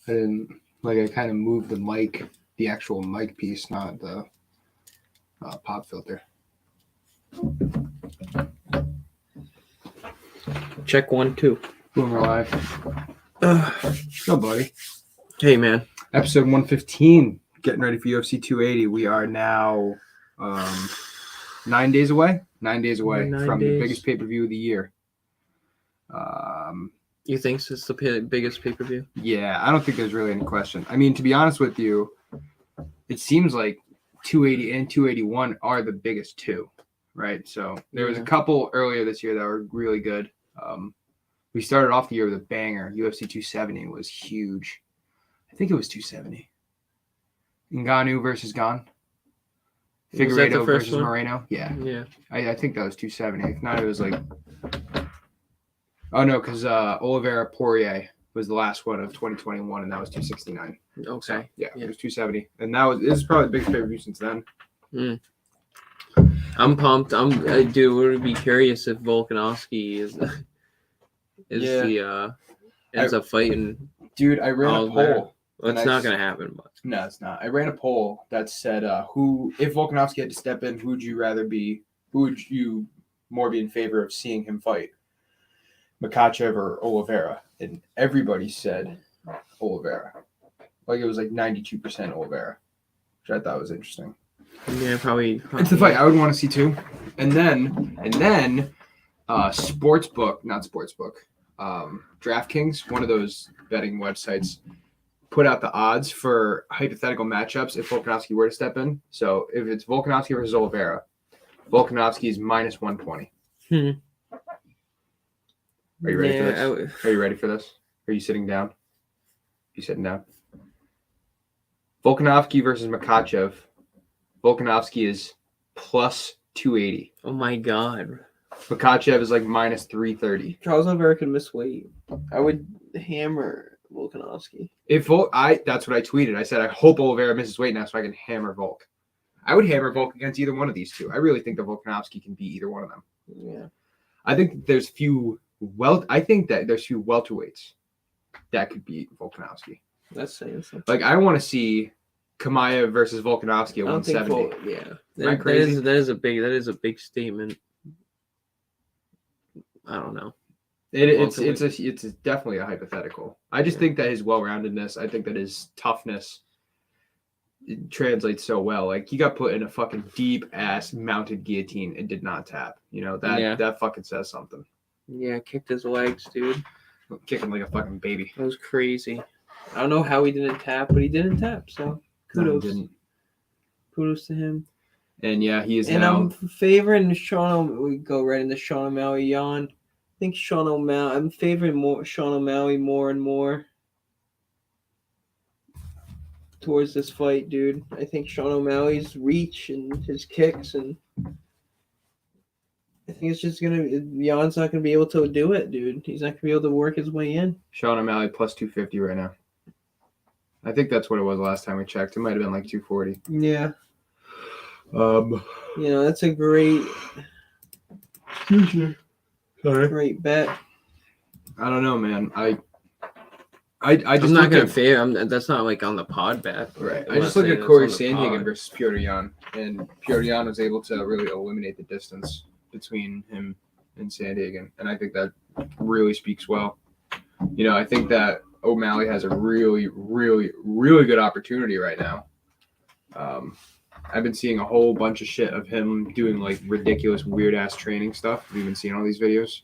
I didn't I kind of moved the mic, the actual mic piece, not the pop filter. Check 1, 2. Boom, we're live. No, buddy. Hey, man. Episode 115. Getting ready for UFC 280. We are now 9 days away. 9 days away from the biggest pay-per-view of the year. You think it's the biggest pay-per-view? Yeah, I don't think there's really any question. I mean, to be honest with you, it seems like 280 and 281 are the biggest two, right? So there was a couple earlier this year that were really good. We started off the year with a banger. UFC 270 was huge. I think it was 270. Ngannou versus Gon. Figueiredo versus Moreno. Yeah. I think that was 270. If not, it was like... Oh, no, because Oliveira Poirier was the last one of 2021, and that was 269. Okay. So, yeah, it was 270. And this is probably the biggest pay-per-view since then. I'm pumped. Dude, would be curious if Volkanovski ends up fighting. Dude, I ran a poll. Well, it's not going to happen. But. No, it's not. I ran a poll that said, if Volkanovski had to step in, who would you more be in favor of seeing him fight? Makhachev or Oliveira? And everybody said Oliveira. Like it was like 92% Oliveira, which I thought was interesting. Yeah, probably. It's the fight I would want to see too. And then DraftKings, one of those betting websites, put out the odds for hypothetical matchups if Volkanovski were to step in. So if it's Volkanovski versus Oliveira, Volkanovski is minus 120. Are you ready for this? Are you ready for this? Are you sitting down? You sitting down? Volkanovski versus Makhachev. Volkanovski is plus 280. Oh my God. Makhachev is like minus 330. Charles Oliveira can miss weight. I would hammer Volkanovski. That's what I tweeted. I said I hope Oliveira misses weight now so I can hammer Volk. I would hammer Volk against either one of these two. I really think that Volkanovski can beat either one of them. Yeah. I think there's few welterweights that could beat Volkanovski. That's saying something. Like I want to see Chimaev versus Volkanovski at 170. That is a big statement. I don't know. It's definitely a hypothetical. I just think that his well-roundedness, I think that his toughness translates so well. Like he got put in a fucking deep ass mounted guillotine and did not tap. You know, that fucking says something. Yeah, kicked his legs, dude. Kicking like a fucking baby. That was crazy. I don't know how he didn't tap, but he didn't tap, so kudos. No, he didn't. Kudos to him. And yeah, he is and now. I'm favoring we go right into Sean O'Malley yawn. I think I'm favoring Sean O'Malley more and more towards this fight, dude. I think Sean O'Malley's reach and his kicks, and I think it's just Jan's not gonna be able to do it, dude. He's not gonna be able to work his way in. Sean O'Malley plus 250 right now. I think that's what it was last time we checked. It might have been like 240. Yeah. That's a great. Great bet. I don't know, man. I'm not gonna favor. That's not like on the pod bet. Right. I just looked at Corey Sandhagen versus Petr Yan, and Petr Yan was able to really eliminate the distance between him and Sandhagen, and I think that really speaks well. I think that O'Malley has a really, really, really good opportunity right now. I've been seeing a whole bunch of shit of him doing like ridiculous, weird ass training stuff. Have you been seeing all these videos?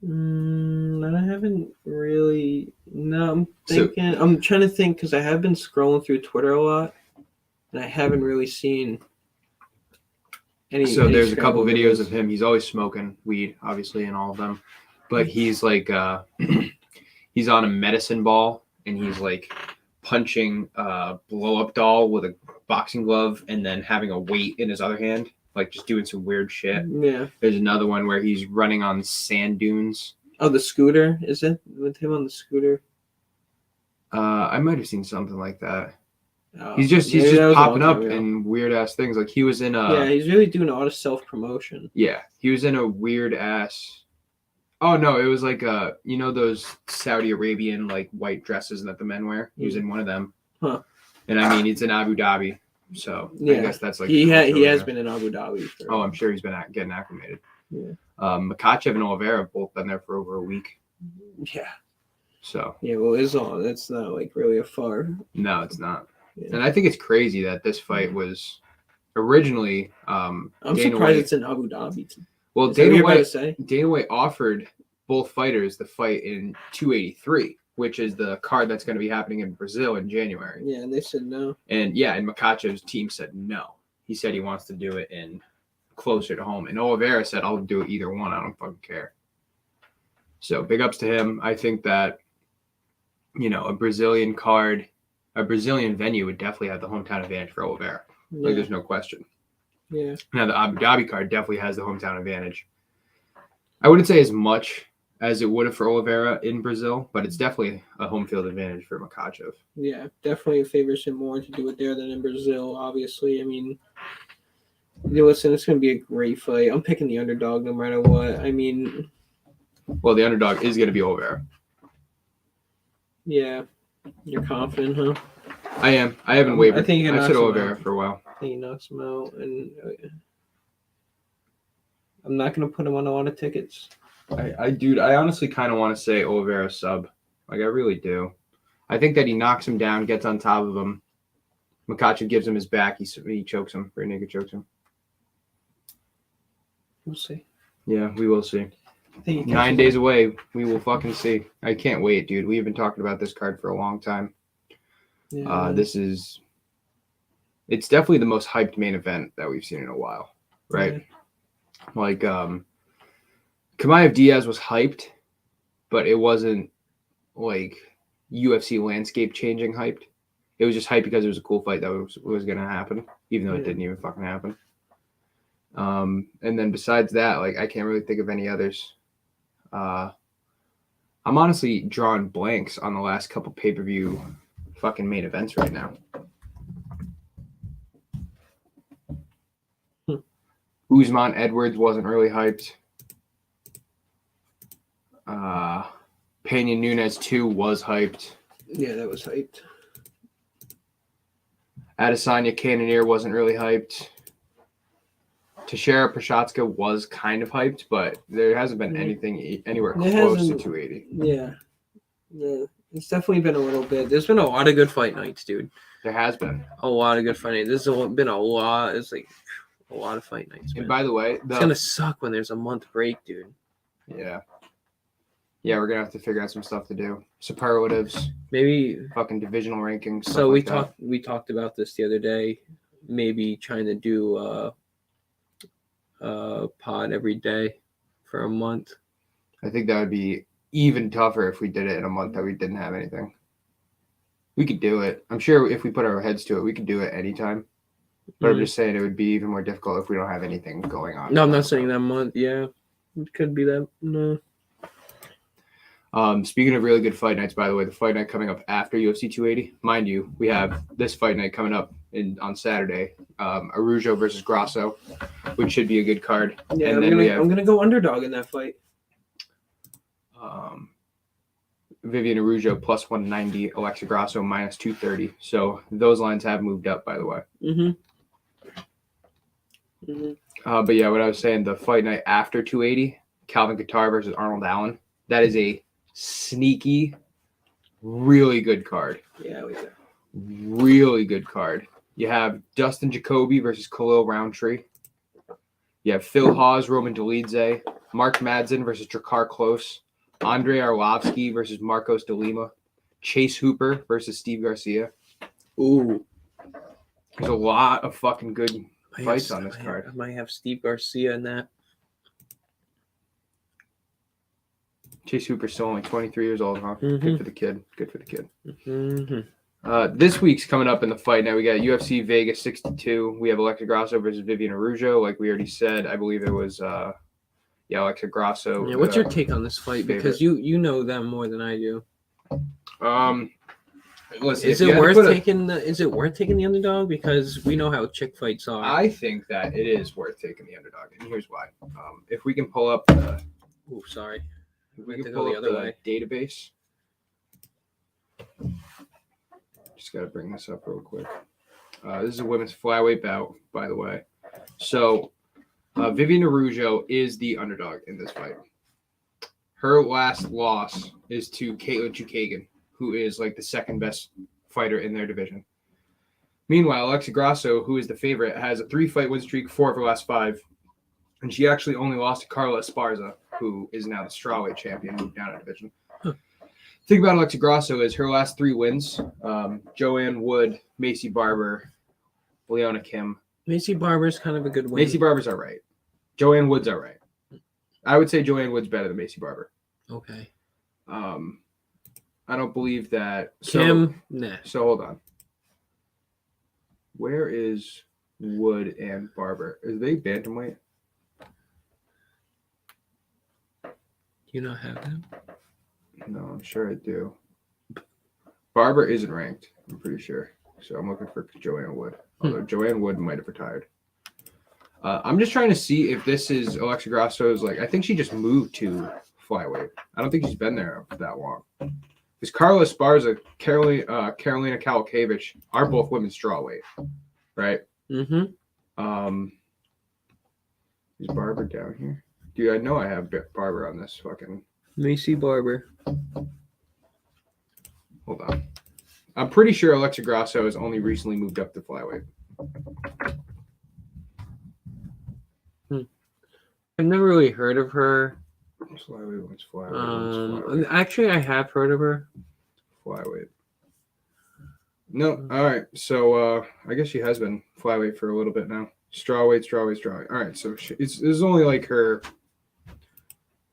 I haven't really. No, I'm trying to think because I have been scrolling through Twitter a lot, and I haven't really seen any. So there's a couple videos of him. He's always smoking weed, obviously, in all of them. But he's like, he's on a medicine ball, and he's like punching a blow-up doll with a boxing glove, and then having a weight in his other hand, like just doing some weird shit. Yeah. There's another one where he's running on sand dunes. Oh, the scooter, is it? With him on the scooter? I might have seen something like that. He's just popping up in weird ass things. Like he was in a. Yeah, he's really doing a lot of self promotion. Yeah, he was in a weird ass. Oh no, it was like those Saudi Arabian like white dresses that the men wear. He was in one of them. Huh. And I mean, it's in Abu Dhabi, so Yeah. I guess that's like he has there. been in Abu Dhabi. Oh, I'm sure he's been getting acclimated. Yeah. Makachev and Oliveira have both been there for over a week. Yeah. So. Yeah, well, that's not like really a far. No, it's not. Yeah. And I think it's crazy that this fight was originally. I'm surprised it's in Abu Dhabi. Well, Dana White offered both fighters the fight in 283, which is the card that's going to be happening in Brazil in January. Yeah, and they said no. And Makachev's team said no. He said he wants to do it in closer to home. And Oliveira said, I'll do it either one. I don't fucking care. So big ups to him. I think that, a Brazilian card, a Brazilian venue would definitely have the hometown advantage for Oliveira. Yeah. Like, there's no question. Yeah. Now, the Abu Dhabi card definitely has the hometown advantage. I wouldn't say as much as it would have for Oliveira in Brazil, but it's definitely a home field advantage for Makachev. Yeah, definitely favors him more to do it there than in Brazil, obviously. I mean, listen, it's going to be a great fight. I'm picking the underdog no matter what. I mean... Well, the underdog is going to be Oliveira. Yeah. You're confident, huh? I am. I haven't wavered. I think I've said Oliveira for a while. I think he knocks him out, and I'm not going to put him on a lot of tickets. I honestly kind of want to say Oliveira sub. Like, I really do. I think that he knocks him down, gets on top of him. Makachev gives him his back. He chokes him. Rear naked chokes him. We'll see. Yeah, we will see. 9 days away. We will fucking see. I can't wait, dude. We've been talking about this card for a long time. Yeah. It's definitely the most hyped main event that we've seen in a while, right? Yeah. Like, Chimaev Diaz was hyped, but it wasn't like UFC landscape changing hyped. It was just hyped because it was a cool fight that was going to happen, even though it didn't even fucking happen. And then besides that, like, I can't really think of any others. I'm honestly drawing blanks on the last couple pay-per-view fucking main events right now. Usman Edwards wasn't really hyped. Pena Nunes 2 was hyped. Yeah, that was hyped. Adesanya Cannonier wasn't really hyped. Teixeira Prochazka was kind of hyped, but there hasn't been anything anywhere close to 280. Yeah. It's definitely been a little bit. There's been a lot of good fight nights, dude. There has been. A lot of good fight nights. There's been a lot. It's like a lot of fight nights. And by the way, it's going to suck when there's a month break, dude. Yeah. Yeah, we're going to have to figure out some stuff to do. Superlatives. Maybe. Fucking divisional rankings. So we talked about this the other day. Maybe trying to do pod every day for a month. I think that would be even tougher if we did it in a month that we didn't have anything. We could do it. I'm sure if we put our heads to it, we could do it anytime. But I'm just saying it would be even more difficult if we don't have anything going on. No, I'm not saying that month. Yeah, it could be that. No. Speaking of really good fight nights, by the way, the fight night coming up after UFC 280, mind you, we have this fight night coming up on Saturday, Araujo versus Grasso, which should be a good card. Yeah, and I'm gonna go underdog in that fight. Vivian Araujo plus 190, Alexa Grasso minus 230. So those lines have moved up, by the way. But yeah, what I was saying, the fight night after 280, Calvin Kattar versus Arnold Allen, that is a sneaky, really good card. Yeah, we do. Really good card. You have Dustin Jacoby versus Khalil Roundtree. You have Phil Hawes, Roman Dolidze, Mark Madsen versus Drakkar Klose, Andrei Arlovsky versus Marcos de Lima, Chase Hooper versus Steve Garcia. Ooh. There's a lot of fucking good fights on this card. I might have Steve Garcia in that. Chase Hooper's still only 23 years old, huh? Good for the kid. Good for the kid. This week's coming up in the fight now. We got UFC Vegas 62. We have Alexa Grasso versus Vivian Araujo. Like we already said, I believe it was Alexa Grasso. Yeah, what's your take on this fight? Favorite. Because you know them more than I do. Listen, is it worth taking the underdog? Because we know how chick fights are. I think that it is worth taking the underdog, and here's why. If we can pull up sorry. If We we have to can go pull the up other the way. database. Just got to bring this up real quick. This is a women's flyweight bout, by the way. So, Vivian Araujo is the underdog in this fight. Her last loss is to Caitlin Chukagan, who is like the second best fighter in their division. Meanwhile, Alexa Grasso, who is the favorite, has a 3-fight win streak, 4 of her last 5. And she actually only lost to Carla Esparza, who is now the strawweight champion, moved down a division. The thing about Alexa Grasso is her last 3 wins, Joanne Wood, Macy Barber, Leona Kim. Macy Barber's kind of a good win. Macy Barber's all right. Joanne Wood's all right. I would say Joanne Wood's better than Macy Barber. Okay. I don't believe that. Kim, nah. So hold on. Where is Wood and Barber? Are they bantamweight? Do you not have them? No, I'm sure I do. Barber isn't ranked, I'm pretty sure. So I'm looking for Joanne Wood. Although Joanne Wood might have retired. I'm just trying to see if this is Alexa Grasso's, like, I think she just moved to flyweight. I don't think she's been there that long. Because Carla Esparza, Carolina Kalakevich are both women's strawweight, right? Mm-hmm. Is Barber down here? Dude, I know I have Barber on this fucking... Macy Barber. Hold on. I'm pretty sure Alexa Grasso has only recently moved up to flyweight. I've never really heard of her. Flyweight, what's flyweight? Actually, I have heard of her. Flyweight. No, all right. So I guess she has been flyweight for a little bit now. Strawweight. All right, so this is only like her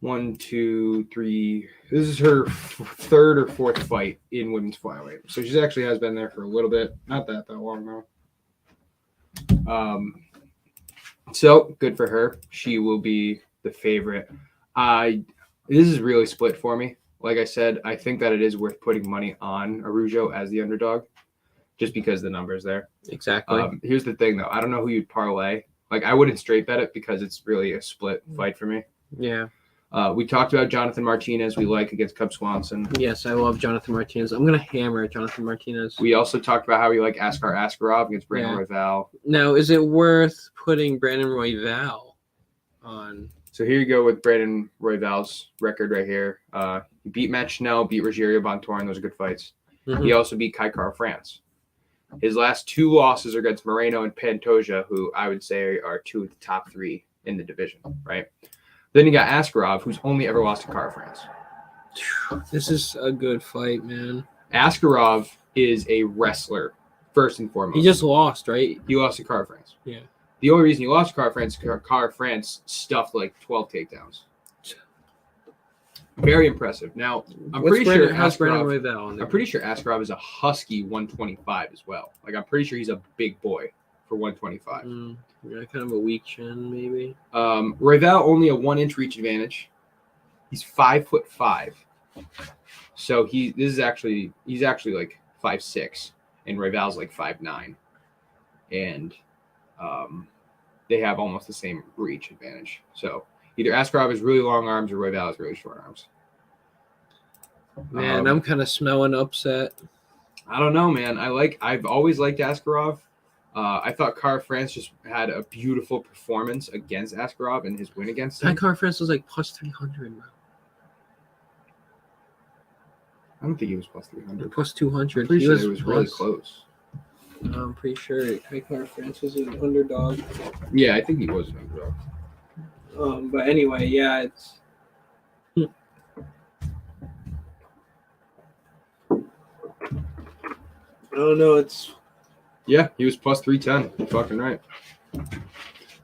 1, 2, 3. This is her 3rd or 4th fight in women's flyweight. So she actually has been there for a little bit. Not that long though. So good for her. She will be the favorite. This is really split for me. Like I said, I think that it is worth putting money on Araujo as the underdog, just because the number's there. Exactly. Here's the thing, though. I don't know who you'd parlay. Like, I wouldn't straight bet it because it's really a split fight for me. Yeah. We talked about Jonathan Martinez. We like against Cub Swanson. Yes, I love Jonathan Martinez. I'm gonna hammer Jonathan Martinez. We also talked about how we like Askar Askarov against Brandon Royval. Now, is it worth putting Brandon Royval on? So here you go with Brandon Royval's record right here. He beat Matt Schnell, beat Rogerio Bontorin. Those are good fights. Mm-hmm. He also beat Kai Kara France. His last 2 losses are against Moreno and Pantoja, who I would say are 2 of the top 3 in the division, right? Then you got Askarov, who's only ever lost to Kara France. This is a good fight, man. Askarov is a wrestler, first and foremost. He just lost, right? He lost to Kara France. Yeah. The only reason he lost to Kara France is because Kara France stuffed like 12 takedowns. Very impressive. Now, I'm pretty sure Askarov is a husky 125 as well. Like, I'm pretty sure he's a big boy for 125. Yeah, kind of a weak chin, maybe. Royval only a 1-inch reach advantage. He's 5'5". So he's actually like 5'6", and Royval's like 5'9", and they have almost the same reach advantage. So either Askarov has really long arms or Royval has really short arms. Man, I'm kind of smelling upset. I don't know, man. I've always liked Askarov. I thought Kara France just had a beautiful performance against Askarov and his win against him. Kara France was like plus 300, bro. I don't think he was plus 300. Plus 200. I'm pretty sure it was really close. I'm pretty sure Kara France was an underdog. Yeah, I think he was an underdog. But anyway, yeah, it's. I don't know. It's. Yeah, he was plus 310. You're fucking right.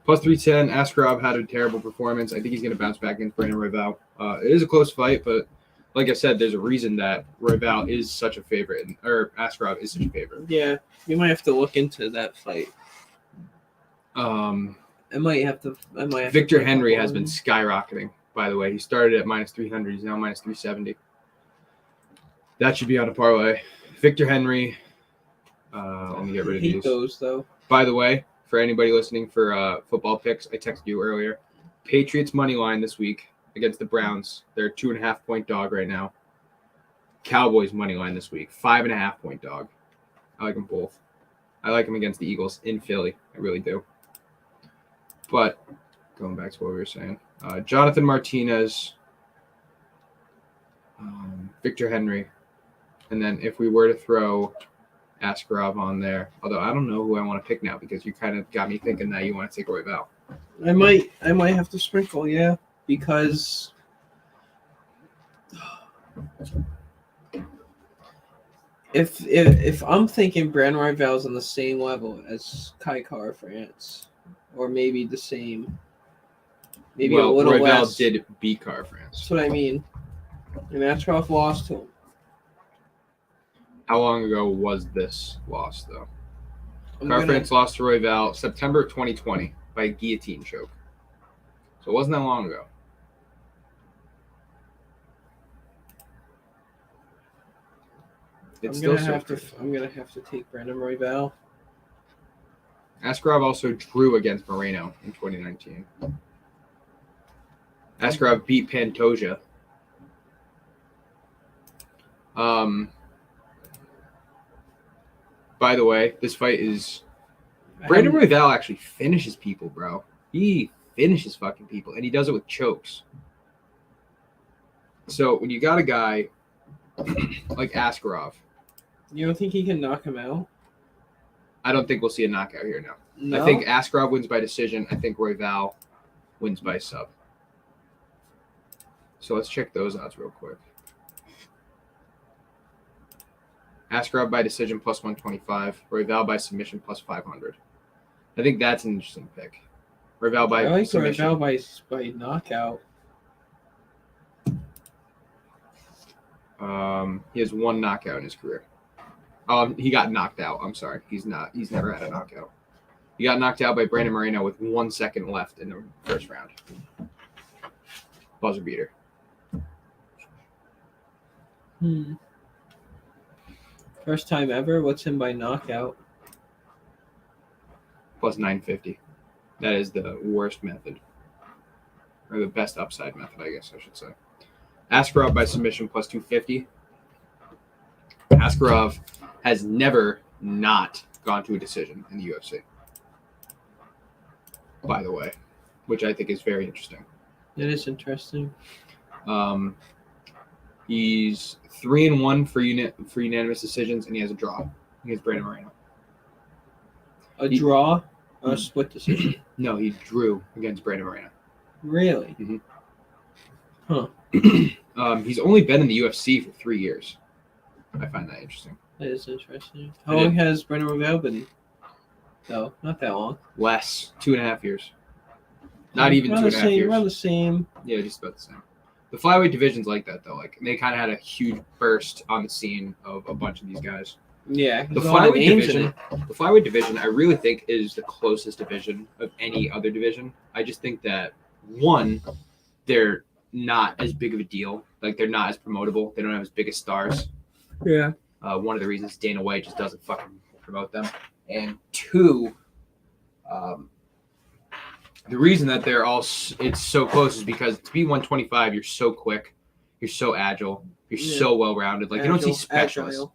Plus 310. Askarov had a terrible performance. I think he's going to bounce back against Brandon Royval. It is a close fight, but like I said, there's a reason that Royval is such a favorite, or Askarov is such a favorite. Yeah, you might have to look into that fight. I might have to. Victor Henry has been skyrocketing, by the way. He started at minus 300. He's now minus 370. That should be on a parlay. Victor Henry. Let me get rid of these. Those, though. By the way, for anybody listening for football picks, I texted you earlier. Patriots money line this week against the Browns. They're a 2.5-point dog right now. Cowboys money line this week, 5.5-point dog. I like them both. I like them against the Eagles in Philly. I really do. But going back to what we were saying, Jonathan Martinez, Victor Henry, and then if we were to throw Askarov on there, although I don't know who I want to pick now because you kind of got me thinking that you want to take away Val. I might have to sprinkle, yeah, because if I'm thinking Brandon Rival's on the same level as Kai Kara France, or maybe the same, maybe a little Royval less. did beat Car France. That's what I mean. And Askarov lost to him. How long ago was this loss, though? Car France lost to Royval September 2020 by a guillotine choke. So it wasn't that long ago. I'm gonna have to take Brandon Royval. Askarov also drew against Moreno in 2019. Askarov beat Pantoja. By the way, this fight is Brandon Royval actually finishes people, bro. He finishes fucking people, and he does it with chokes. So when you got a guy like Askarov, you don't think he can knock him out? I don't think we'll see a knockout here now. No? I think Askarov wins by decision. I think Royval wins by sub. So let's check those odds real quick. Askarov by decision plus 125. Royval by submission plus 500. I think that's an interesting pick. Royval by submission. Royval by knockout. He has one knockout in his career. He got knocked out. I'm sorry. He's never had a knockout. He got knocked out by Brandon Moreno with 1 second left in the first round. Buzzer beater. First time ever? What's him by knockout? Plus 950. That is the worst method. Or the best upside method, I guess I should say. Askarov by submission plus 250. Askarov has never not gone to a decision in the UFC. By the way, which I think is very interesting. It is interesting. He's 3-1 for unanimous decisions, and he has a draw against Brandon Moreno. Draw? Or a split decision? No, he drew against Brandon Moreno. Really? Mm-hmm. Huh. He's only been in the UFC for 3 years. I find that interesting. That is interesting. How long has Brandon Royval been? No, not that long. Less. 2.5 years. Not even 2.5 years. Around the same. Yeah, just about the same. The flyweight division's like that, though. Like, they kind of had a huge burst on the scene of a bunch of these guys. Yeah. The flyweight division, I really think, is the closest division of any other division. I just think that, one, they're not as big of a deal. Like, they're not as promotable. They don't have as big as stars. Yeah. One of the reasons Dana White just doesn't fucking promote them. And two, the reason that it's so close is because to be 125, you're so quick, you're so agile, you're so well-rounded. Like, you don't see specialists.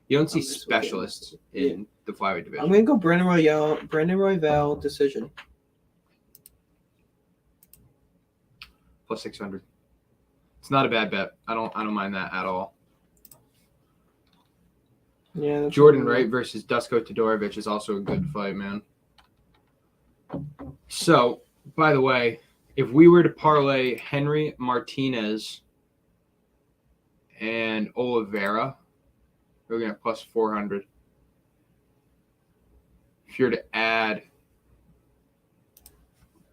You don't see specialists in the flyweight division. I'm gonna go Brandon Royval decision. Plus 600. It's not a bad bet. I don't mind that at all. Yeah. Jordan Wright versus Dusko Todorovic is also a good fight, man. So, by the way, if we were to parlay Henry, Martinez, and Oliveira, we're looking at plus 400. If you're to add...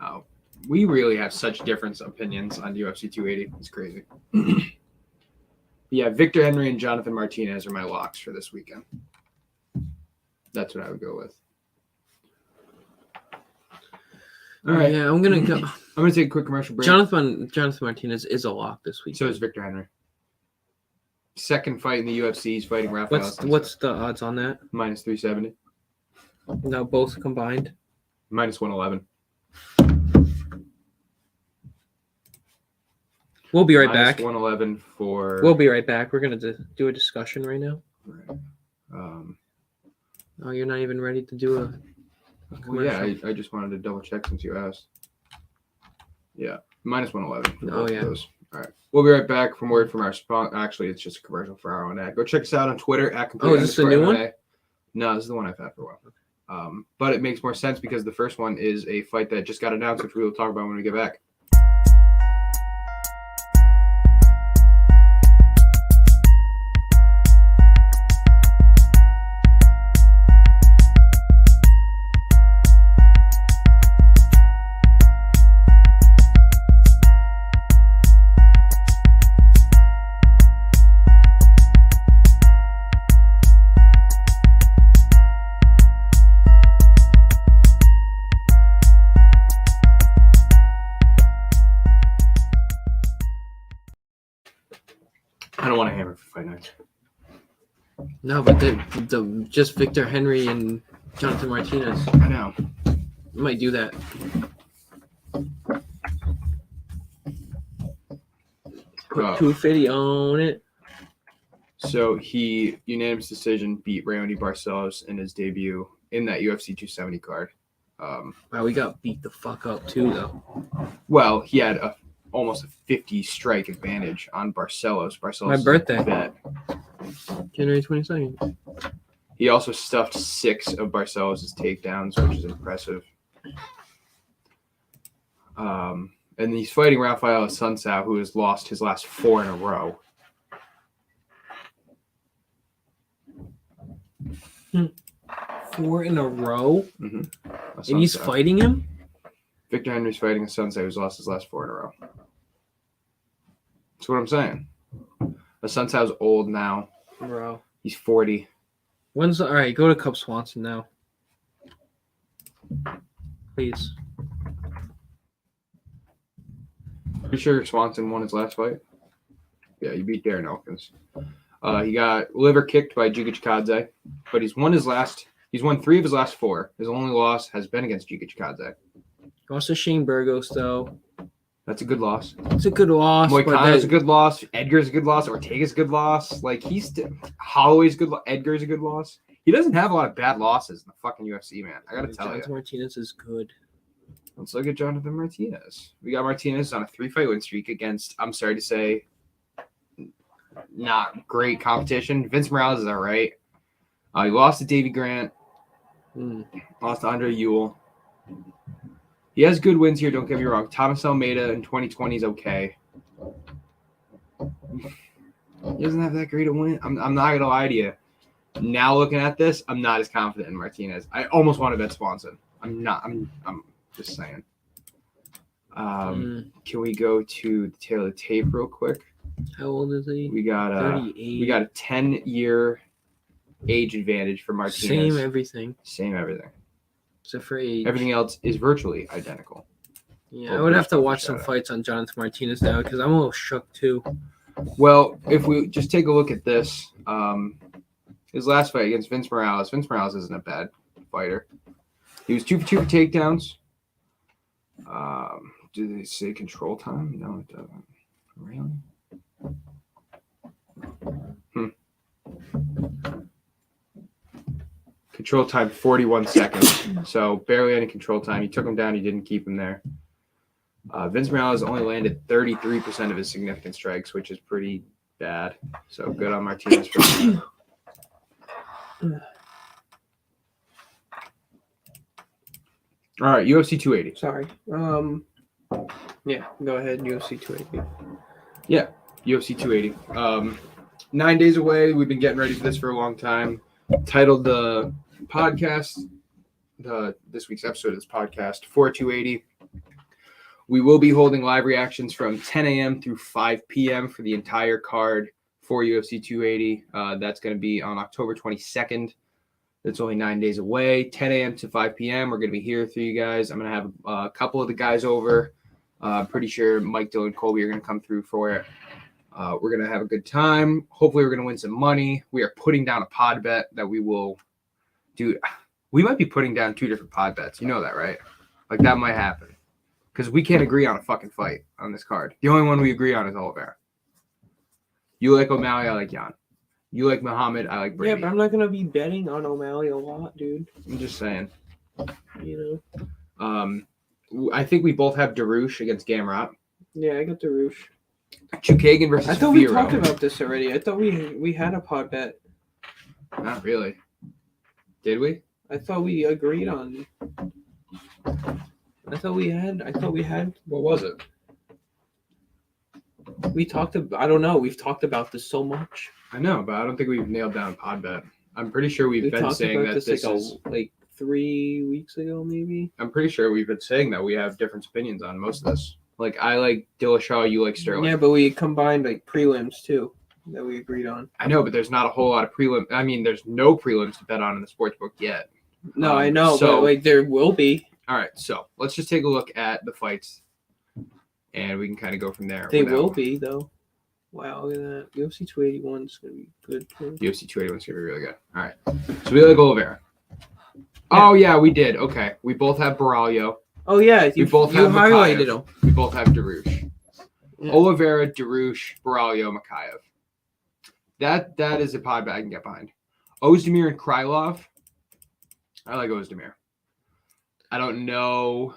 Oh, we really have such different opinions on UFC 280. It's crazy. Yeah, Victor Henry and Jonathan Martinez are my locks for this weekend. That's what I would go with. All right. Yeah, I'm gonna go. I'm gonna take a quick commercial break. Jonathan Martinez is a lock this week. So is Victor Henry. Second fight in the UFC. He's fighting Rafael. What's the odds on that? Minus 370. No, both combined. Minus 111. We'll be right minus back. 111 for. We'll be right back. We're going to do a discussion right now. Right. Oh, you're not even ready to do a Well, yeah, commercial? I just wanted to double check since you asked. Yeah, minus 111 for Oh, both yeah. of those. All right. We'll be right back from word from our sponsor. Actually, it's just a commercial for our own ad. Go check us out on Twitter at Oh, is this the new @complete_MMA. one? No, this is the one I've had for a while. But it makes more sense because the first one is a fight that just got announced, which we will talk about when we get back. I don't want to hammer for fight nights. No, but the just Victor Henry and Jonathan Martinez. I know. Might do that. Put 250 on it. So he unanimous decision beat Raoni Barcelos in his debut in that UFC 270 card. Wow, we got beat the fuck up too, though. Well, he had almost a 50 strike advantage on Barcelos. Barcelos My birthday. bet. January 22nd. He also stuffed 6 of Barcelos' takedowns, which is impressive. And he's fighting Rafael Assunção, who has lost his last 4 in a row. Four in a row? Mm-hmm. And he's fighting him? Victor Henry's fighting Assunção, who's lost his last 4 in a row. That's what I'm saying. Assunção's old now. Bro. He's 40. All right, go to Cub Swanson now. Please. Pretty sure Swanson won his last fight. Yeah, he beat Darren Elkins. He got liver kicked by Giga Chikadze, but he's won 3 of his last 4. His only loss has been against Giga Chikadze. Lost to Shane Burgos, though. That's a good loss. It's a good loss. Moicano's a good loss. Edgar's a good loss. Ortega's a good loss. Like, Holloway's good. Edgar's a good loss. He doesn't have a lot of bad losses in the fucking UFC, man. I gotta tell Jonathan you. Martinez is good. Let's look at Jonathan Martinez. We got Martinez on a 3-fight win streak against, I'm sorry to say, not great competition. Vince Morales is all right. He lost to Davey Grant. Lost to Andre Ewell. He has good wins here, don't get me wrong. Thomas Almeida in 2020 is okay. He doesn't have that great a win. I'm not going to lie to you. Now looking at this, I'm not as confident in Martinez. I almost want to bet Swanson. I'm not. I'm just saying. Can we go to the tail of the tape real quick? How old is he? We got 38. We got a 10-year age advantage for Martinez. Same everything. Except for age. Everything else is virtually identical. Yeah, I would have to watch some fights on Jonathan Martinez now because I'm a little shook too. Well, if we just take a look at this, his last fight against Vince Morales isn't a bad fighter. He was 2 for 2 for takedowns. Do they say control time? No, it doesn't. Really? Control time 41 seconds. So barely any control time. He took him down. He didn't keep him there. Vince Morales only landed 33% of his significant strikes, which is pretty bad. So good on Martinez for that. All right, UFC 280. Sorry. Yeah, go ahead. UFC 280. Yeah, UFC 280. 9 days away. We've been getting ready for this for a long time. Titled the podcast, this week's episode of this podcast, for 280. We will be holding live reactions from 10 a.m. through 5 p.m. for the entire card for UFC 280. That's going to be on October 22nd. That's only 9 days away, 10 a.m. to 5 p.m. We're going to be here for you guys. I'm going to have a couple of the guys over. Pretty sure Mike, Dylan, Colby are going to come through for it. We're going to have a good time. Hopefully, we're going to win some money. We are putting down a pod bet that we will do. We might be putting down 2 different pod bets. You know that, right? Like, that might happen. Because we can't agree on a fucking fight on this card. The only one we agree on is Oliveira. You like O'Malley, I like Jan. You like Muhammad, I like Brady. Yeah, but I'm not gonna be betting on O'Malley a lot, dude. I'm just saying. You know. I think we both have Darush against Gamrot. Yeah, I got Darush. Chukagan versus I thought Firo. we talked about this already. I thought we had a pod bet. Not really. Did we? I thought we agreed on. I thought we had. What was it? We talked about. I don't know. We've talked about this so much. I know, but I don't think we've nailed down a pod bet. I'm pretty sure we've been saying that this is like 3 weeks ago, maybe. I'm pretty sure we've been saying that we have different opinions on most of this. Like I like Dillashaw, you like Sterling. Yeah, but we combined like prelims too that we agreed on. I know, but there's not a whole lot of prelim. I mean, there's no prelims to bet on in the sportsbook yet. No, I know, but like there will be. All right, so let's just take a look at the fights, and we can kind of go from there. They will be though. Wow, look at that. UFC 281 is going to be good too. UFC 281 is going to be really good. All right. So we like Oliveira. Yeah. Oh, yeah, we did. Okay. We both have Baralho. Oh, yeah. We both have highlighted them. We both have Darush. Yeah. Oliveira, Darush, Baralho, Makayev. That is a pod bet I can get behind. Ozdemir and Krylov. I like Ozdemir. I don't know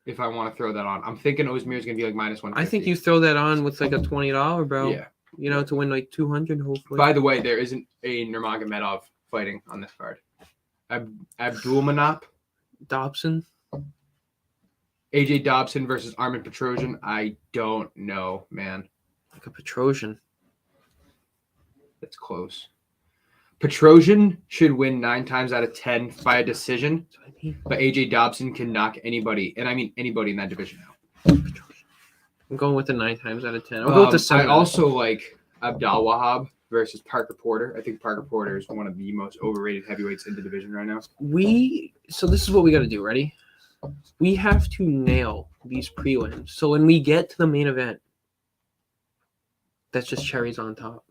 if I want to throw that on. I'm thinking Ozdemir is going to be like -150. I think you throw that on with like a $20, bro. Yeah. You know, to win like 200, hopefully. By the way, there isn't a Nurmagomedov fighting on this card. Abdulmanap. Dobson. AJ Dobson versus Armin Petrosian. I don't know, man. Like a Petrosian. That's close. Petrosian should win 9 times out of 10 by a decision, but AJ Dobson can knock anybody, and I mean anybody in that division out. I'm going with the 9 times out of 10. I'll go with the 7. I also like Abdal Wahab versus Parker Porter. I think Parker Porter is one of the most overrated heavyweights in the division right now. So this is what we got to do. Ready? We have to nail these prelims. So when we get to the main event, that's just cherries on top.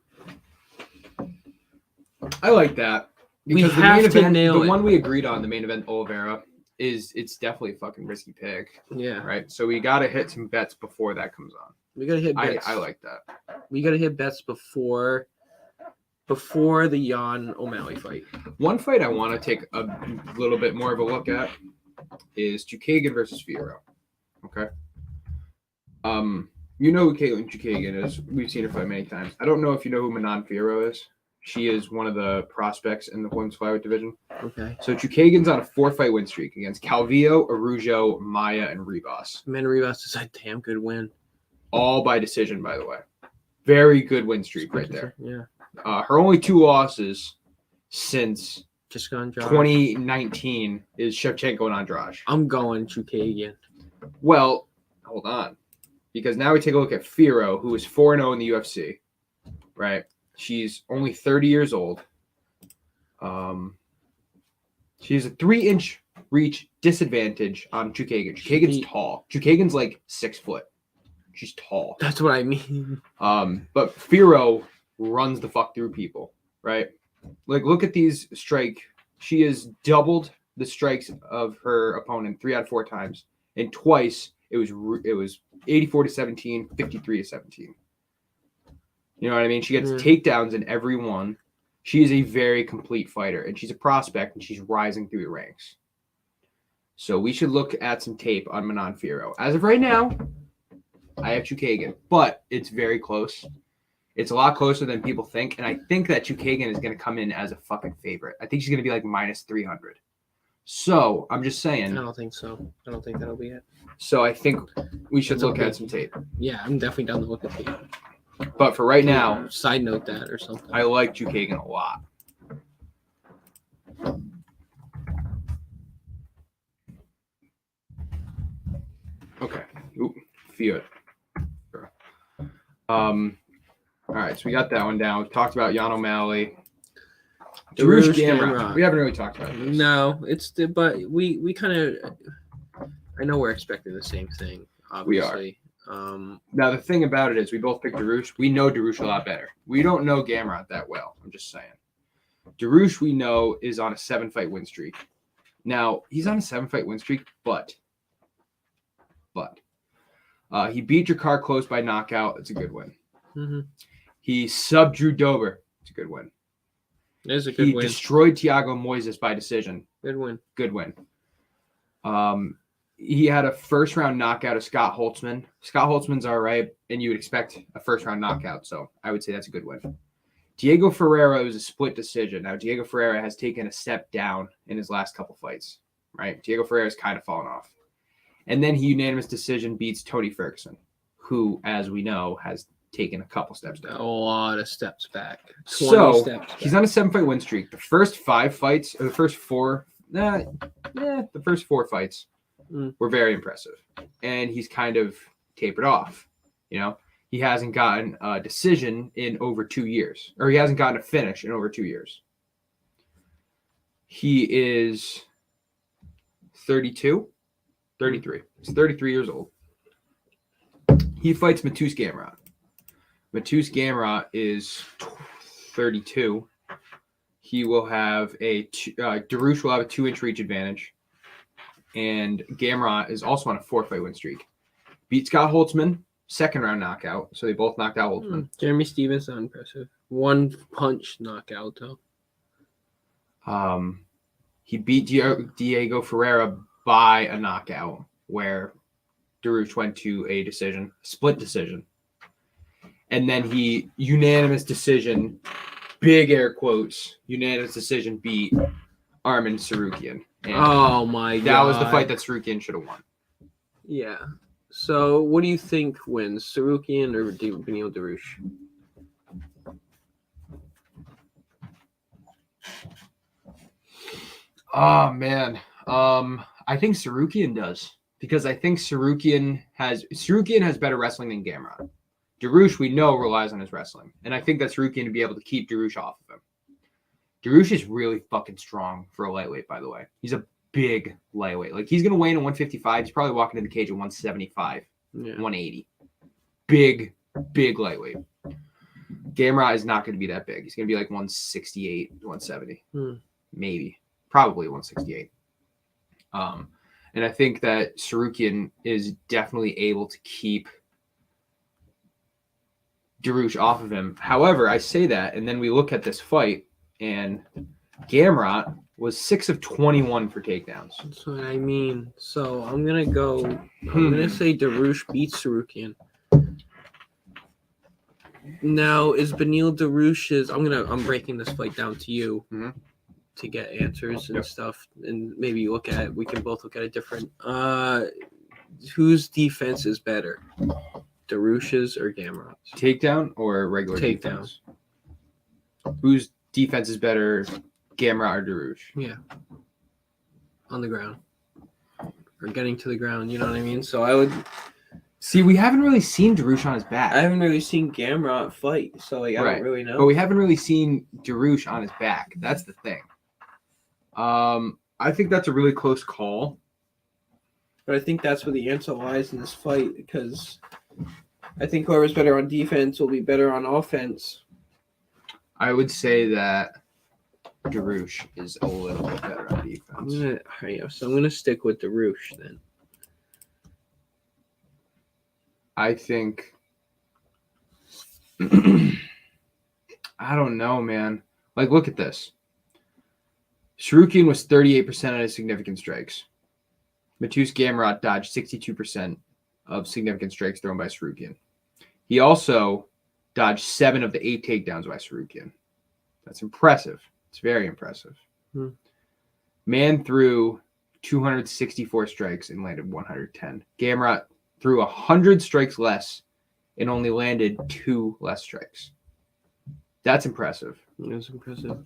I like that. Because the main event, the one we agreed on, the main event, Oliveira, it's definitely a fucking risky pick. Yeah. Right? So we got to hit some bets before that comes on. We got to hit bets. I like that. We got to hit bets before the Jan O'Malley fight. One fight I want to take a little bit more of a look at is Chukagan versus Firo. Okay? You know who Caitlin Chukagan is. We've seen her fight many times. I don't know if you know who Manon Firo is. She is one of the prospects in the women's flyweight division. Okay. So Chukagan's on a 4-fight win streak against Calvillo, Araujo, Maya, and Ribas. Man, Ribas is a damn good win. All by decision, by the way. Very good win streak right there. Yeah. Her only 2 losses since 2019 is Shevchenko and Andrade. I'm going Chukagan. Well, hold on. Because now we take a look at Firo, who is 4-0 in the UFC. Right? She's only 30 years old. She has a 3-inch reach disadvantage on Chukagan. Chukagan's tall. Chukagan's like 6 foot. She's tall. That's what I mean. But Firo runs the fuck through people, right? Like, look at these strike. She has doubled the strikes of her opponent 3 out of 4 times, and twice it was 84-17, 53-17. You know what I mean? She gets takedowns in every one. She is a very complete fighter, and she's a prospect, and she's rising through the ranks. So we should look at some tape on Manon Firo. As of right now, I have Chukagan, but it's very close. It's a lot closer than people think, and I think that Chukagan is going to come in as a fucking favorite. I think she's going to be like -300. So I'm just saying. I don't think so. I don't think that'll be it. So I think we should look at some tape. Yeah, I'm definitely down to look at tape. But for right now, side note that or something. I like Chukagan a lot. Okay. Ooh, feel it. All right, so we got that one down. We talked about Jan O'Malley. Darush Gamrot. We haven't really talked about this. No, but we kind of. I know we're expecting the same thing. Obviously. We are. Now the thing about it is, we both picked Darush. We know Darush a lot better. We don't know Gamrot that well. I'm just saying. Darush, we know, is on a 7-fight win streak. Now he's on a 7-fight win streak, but He beat Jakar close by knockout. It's a good win. Mm-hmm. He subbed Drew Dober. It's a good win. It is a good He win. destroyed Thiago Moises by decision. Good win. Good win. He had a first-round knockout of Scott Holtzman. Scott Holtzman's all right, and you would expect a first-round knockout, so I would say that's a good win. Diego Ferreira was a split decision. Now, Diego Ferreira has taken a step down in his last couple fights, right? Diego Ferreira's kind of fallen off. And then he unanimous decision beats Tony Ferguson, who, as we know, has taken a couple steps down. A lot of steps back. 20 So steps back. he's on a 7-fight win streak. The first 5 fights, or the first 4, the first 4 fights were very impressive. And he's kind of tapered off. You know, he hasn't gotten a decision in over 2 years, or he hasn't gotten a finish in over 2 years. He is 33. He's 33 years old. He fights Mateusz Gamrot. Mateusz Gamrot is 32. He will have Darush will have a 2-inch reach advantage. And Gamrot is also on a 4-fight win streak. Beat Scott Holtzman, second-round knockout. So they both knocked out Holtzman. Jeremy Stevens, impressive. 1-punch knockout, though. He beat Diego Ferreira by a knockout, where Darush went to a split decision. And then he unanimous decision, big air quotes, unanimous decision beat Arman Tsarukyan. And oh my god. That was the fight that Tsarukyan should have won. Yeah. So what do you think wins, Tsarukyan or Beneil Dariush? Oh man. I think Tsarukyan does. Because I think Tsarukyan has better wrestling than Gamrot. Darush, we know, relies on his wrestling. And I think that's Tsarukyan to be able to keep Darush off of him. Darush is really fucking strong for a lightweight, by the way. He's a big lightweight. Like, he's going to weigh in at 155. He's probably walking in the cage at 175, 180. Big lightweight. Gamrot is not going to be that big. He's going to be like 168, 170. Maybe. Probably 168. And I think that Tsarukyan is definitely able to keep Darush off of him. However, I say that, and then we look at this fight, and Gamrot was 6 of 21 for takedowns. That's what I mean. So I'm gonna say Darush beats Tsarukyan. Now is Beneil Darush's? I'm breaking this fight down to you to get answers and stuff, and maybe we can both look at it different. Whose defense is better? Darush's or Gamrot's? Takedown or regular takedown? Defense? Whose defense is better, Gamrot or Darush? Yeah. On the ground. Or getting to the ground, you know what I mean? So I would... See, we haven't really seen Darush on his back. I haven't really seen Gamrot fight, so I don't really know. But we haven't really seen Darush on his back. That's the thing. I think that's a really close call. But I think that's where the answer lies in this fight, because I think whoever's better on defense will be better on offense. I would say that Darush is a little bit better on defense. So I'm gonna stick with Darush then. I think I don't know, man. Like, look at this. Tsarukyan was 38% of his significant strikes. Mateusz Gamrot dodged 62% of significant strikes thrown by Tsarukyan. He also dodged 7 of the 8 takedowns by Tsarukyan. That's impressive. It's very impressive. Man threw 264 strikes and landed 110. Gamrot threw 100 strikes less and only landed 2 less strikes. That's impressive. That's impressive.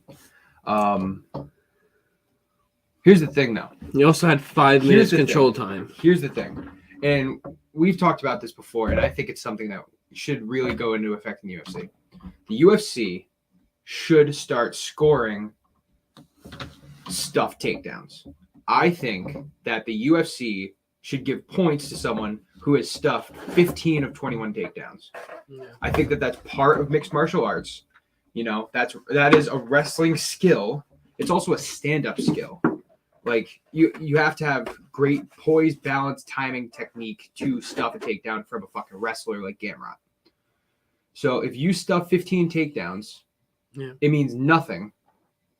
Here's the thing, though. He also had 5 minutes control time. Here's the thing. And we've talked about this before, and I think it's something that should really go into effect in the UFC. The UFC should start scoring stuffed takedowns. I think that the UFC should give points to someone who has stuffed 15 of 21 takedowns. I think that that's part of mixed martial arts. You know, that is a wrestling skill. It's also a stand-up skill, Like you have to have great poise, balance, timing, technique to stuff a takedown from a fucking wrestler like Gamrot. So if you stuff 15 takedowns, it means nothing.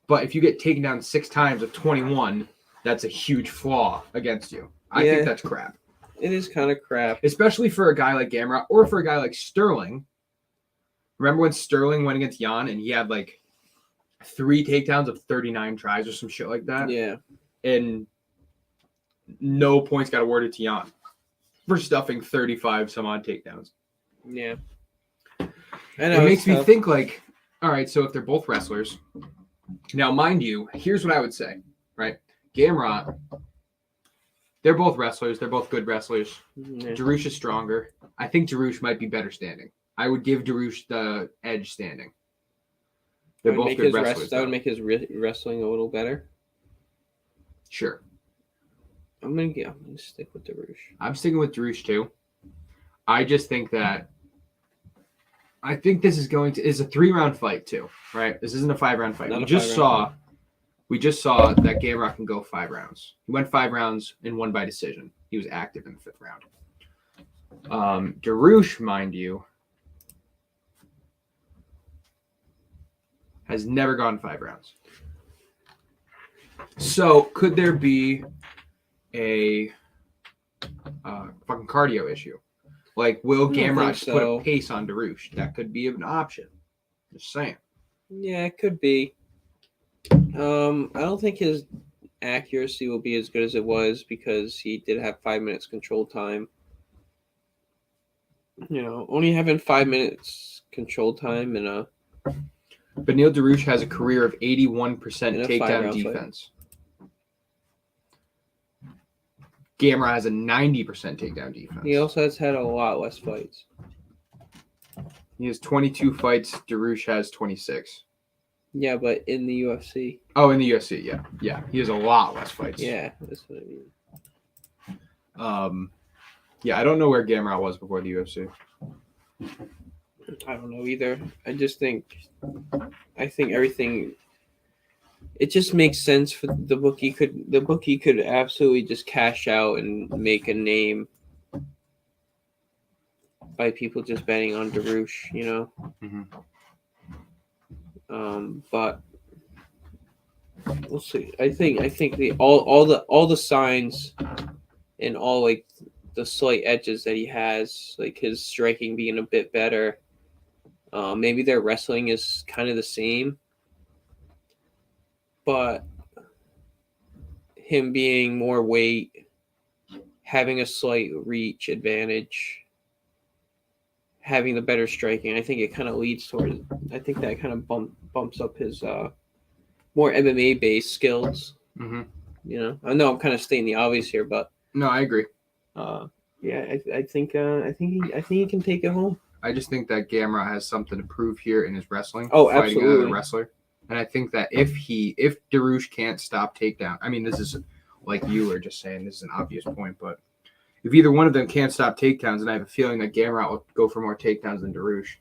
But if you get taken down 6 times with 21, that's a huge flaw against you. I think that's crap. It is kind of crap. Especially for a guy like Gamrot or for a guy like Sterling. Remember when Sterling went against Jan and he had like 3 takedowns of 39 tries or some shit like that? Yeah. And no points got awarded to Jan for stuffing 35 some odd takedowns. Yeah. I know, it makes me think like, all right, so if they're both wrestlers, now mind you, here's what I would say, right? Gamrot, they're both wrestlers. They're both good wrestlers. Yeah. Darush is stronger. I think Darush might be better standing. I would give Darush the edge standing. They're both good wrestlers. That would make his wrestling a little better. Sure. I'm gonna stick with Darush. I'm sticking with Darush too. I just think that this is is a 3-round fight too, right? This isn't a 5-round fight. We just saw that Gamrot can go 5 rounds. He went 5 rounds and won by decision. He was active in the 5th round. Darush, mind you, has never gone 5 rounds. So could there be a fucking cardio issue? Like, will Gamrot put a pace on Darush? That could be an option. Just saying. Yeah, it could be. I don't think his accuracy will be as good as it was because he did have 5 minutes control time. You know, only having 5 minutes control time in a... Beneil Darush has a career of 81% takedown defense. Gamrot has a 90% takedown defense. He also has had a lot less fights. He has 22 fights. Darush has 26. Yeah, but in the UFC. Oh, in the UFC, yeah. Yeah, he has a lot less fights. Yeah, that's what I mean. Yeah, I don't know where Gamrot was before the UFC. I don't know either. I think everything... It just makes sense for the bookie. The bookie could absolutely just cash out and make a name by people just betting on Darush, you know. Mm-hmm. But we'll see. I think all the signs and all like the slight edges that he has, like his striking being a bit better. Maybe their wrestling is kind of the same. But him being more weight, having a slight reach advantage, having the better striking, I think it kind of leads towards. I think that kind of bumps up his more MMA based skills. Mm-hmm. You know, I know I'm kind of stating the obvious here, but no, I agree. Yeah, I think he can take it home. I just think that Gamrot has something to prove here in his wrestling. Oh, fighting absolutely. Another wrestler. And I think that if Darush can't stop takedown, I mean, this is like you were just saying, this is an obvious point, but if either one of them can't stop takedowns, and I have a feeling that Gamrot will go for more takedowns than Darush,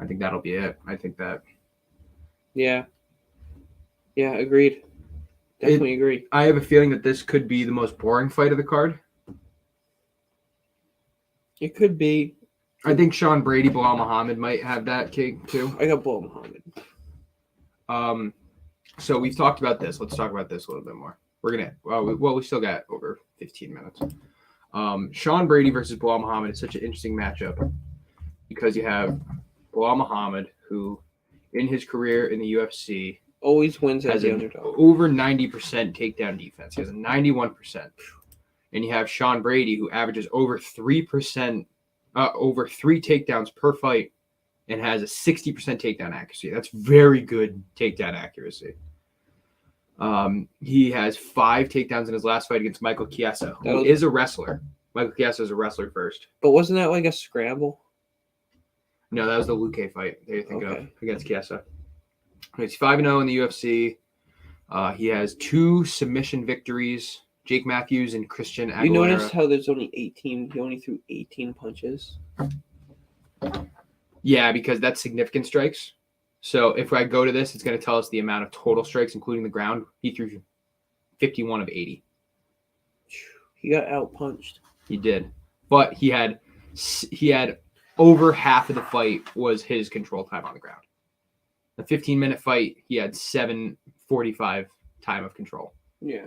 I think that'll be it. I think that. Yeah, agreed. Definitely agree. I have a feeling that this could be the most boring fight of the card. It could be. I think Sean Brady, Bilal Muhammad might have that cake too. I got Bilal Muhammad. So we've talked about this. Let's talk about this a little bit more. We still got over 15 minutes. Sean Brady versus Bilal Muhammad is such an interesting matchup because you have Bilal Muhammad, who in his career in the UFC always wins as the underdog. Over 90% takedown defense. He has a 91%. And you have Sean Brady, who averages over 3%, over 3 takedowns per fight, and has a 60% takedown accuracy. That's very good takedown accuracy. He has 5 takedowns in his last fight against Michael Chiesa, who is a wrestler. Michael Chiesa is a wrestler first. But wasn't that like a scramble? No, that was the Luque fight that you think of against Chiesa. He's 5-0 in the UFC. He has 2 submission victories. Jake Matthews and Christian Aguilera. You notice how there's only 18. He only threw 18 punches. Yeah, because that's significant strikes. So if I go to this, it's going to tell us the amount of total strikes, including the ground. He threw 51 of 80. He got outpunched. He did, but he had over half of the fight was his control time on the ground. The 15-minute fight, he had 7:45 time of control. Yeah.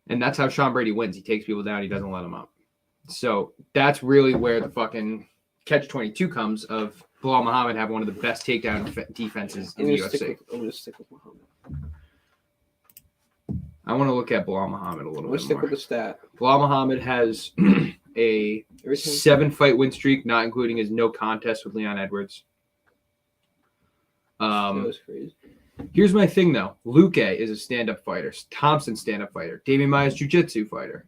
And that's how Sean Brady wins. He takes people down. He doesn't let them up. So that's really where the fucking catch-22 comes of Bilal Muhammad have one of the best takedown defenses in the UFC. I'm going to stick with Muhammad. I want to look at Bilal Muhammad a little bit more. Let's stick with the stat. Bilal Muhammad has a 7-fight win streak, not including his no contest with Leon Edwards. That was crazy. Here's my thing, though. Luque is a stand-up fighter. Thompson, stand-up fighter. Damian Maia's jiu-jitsu fighter.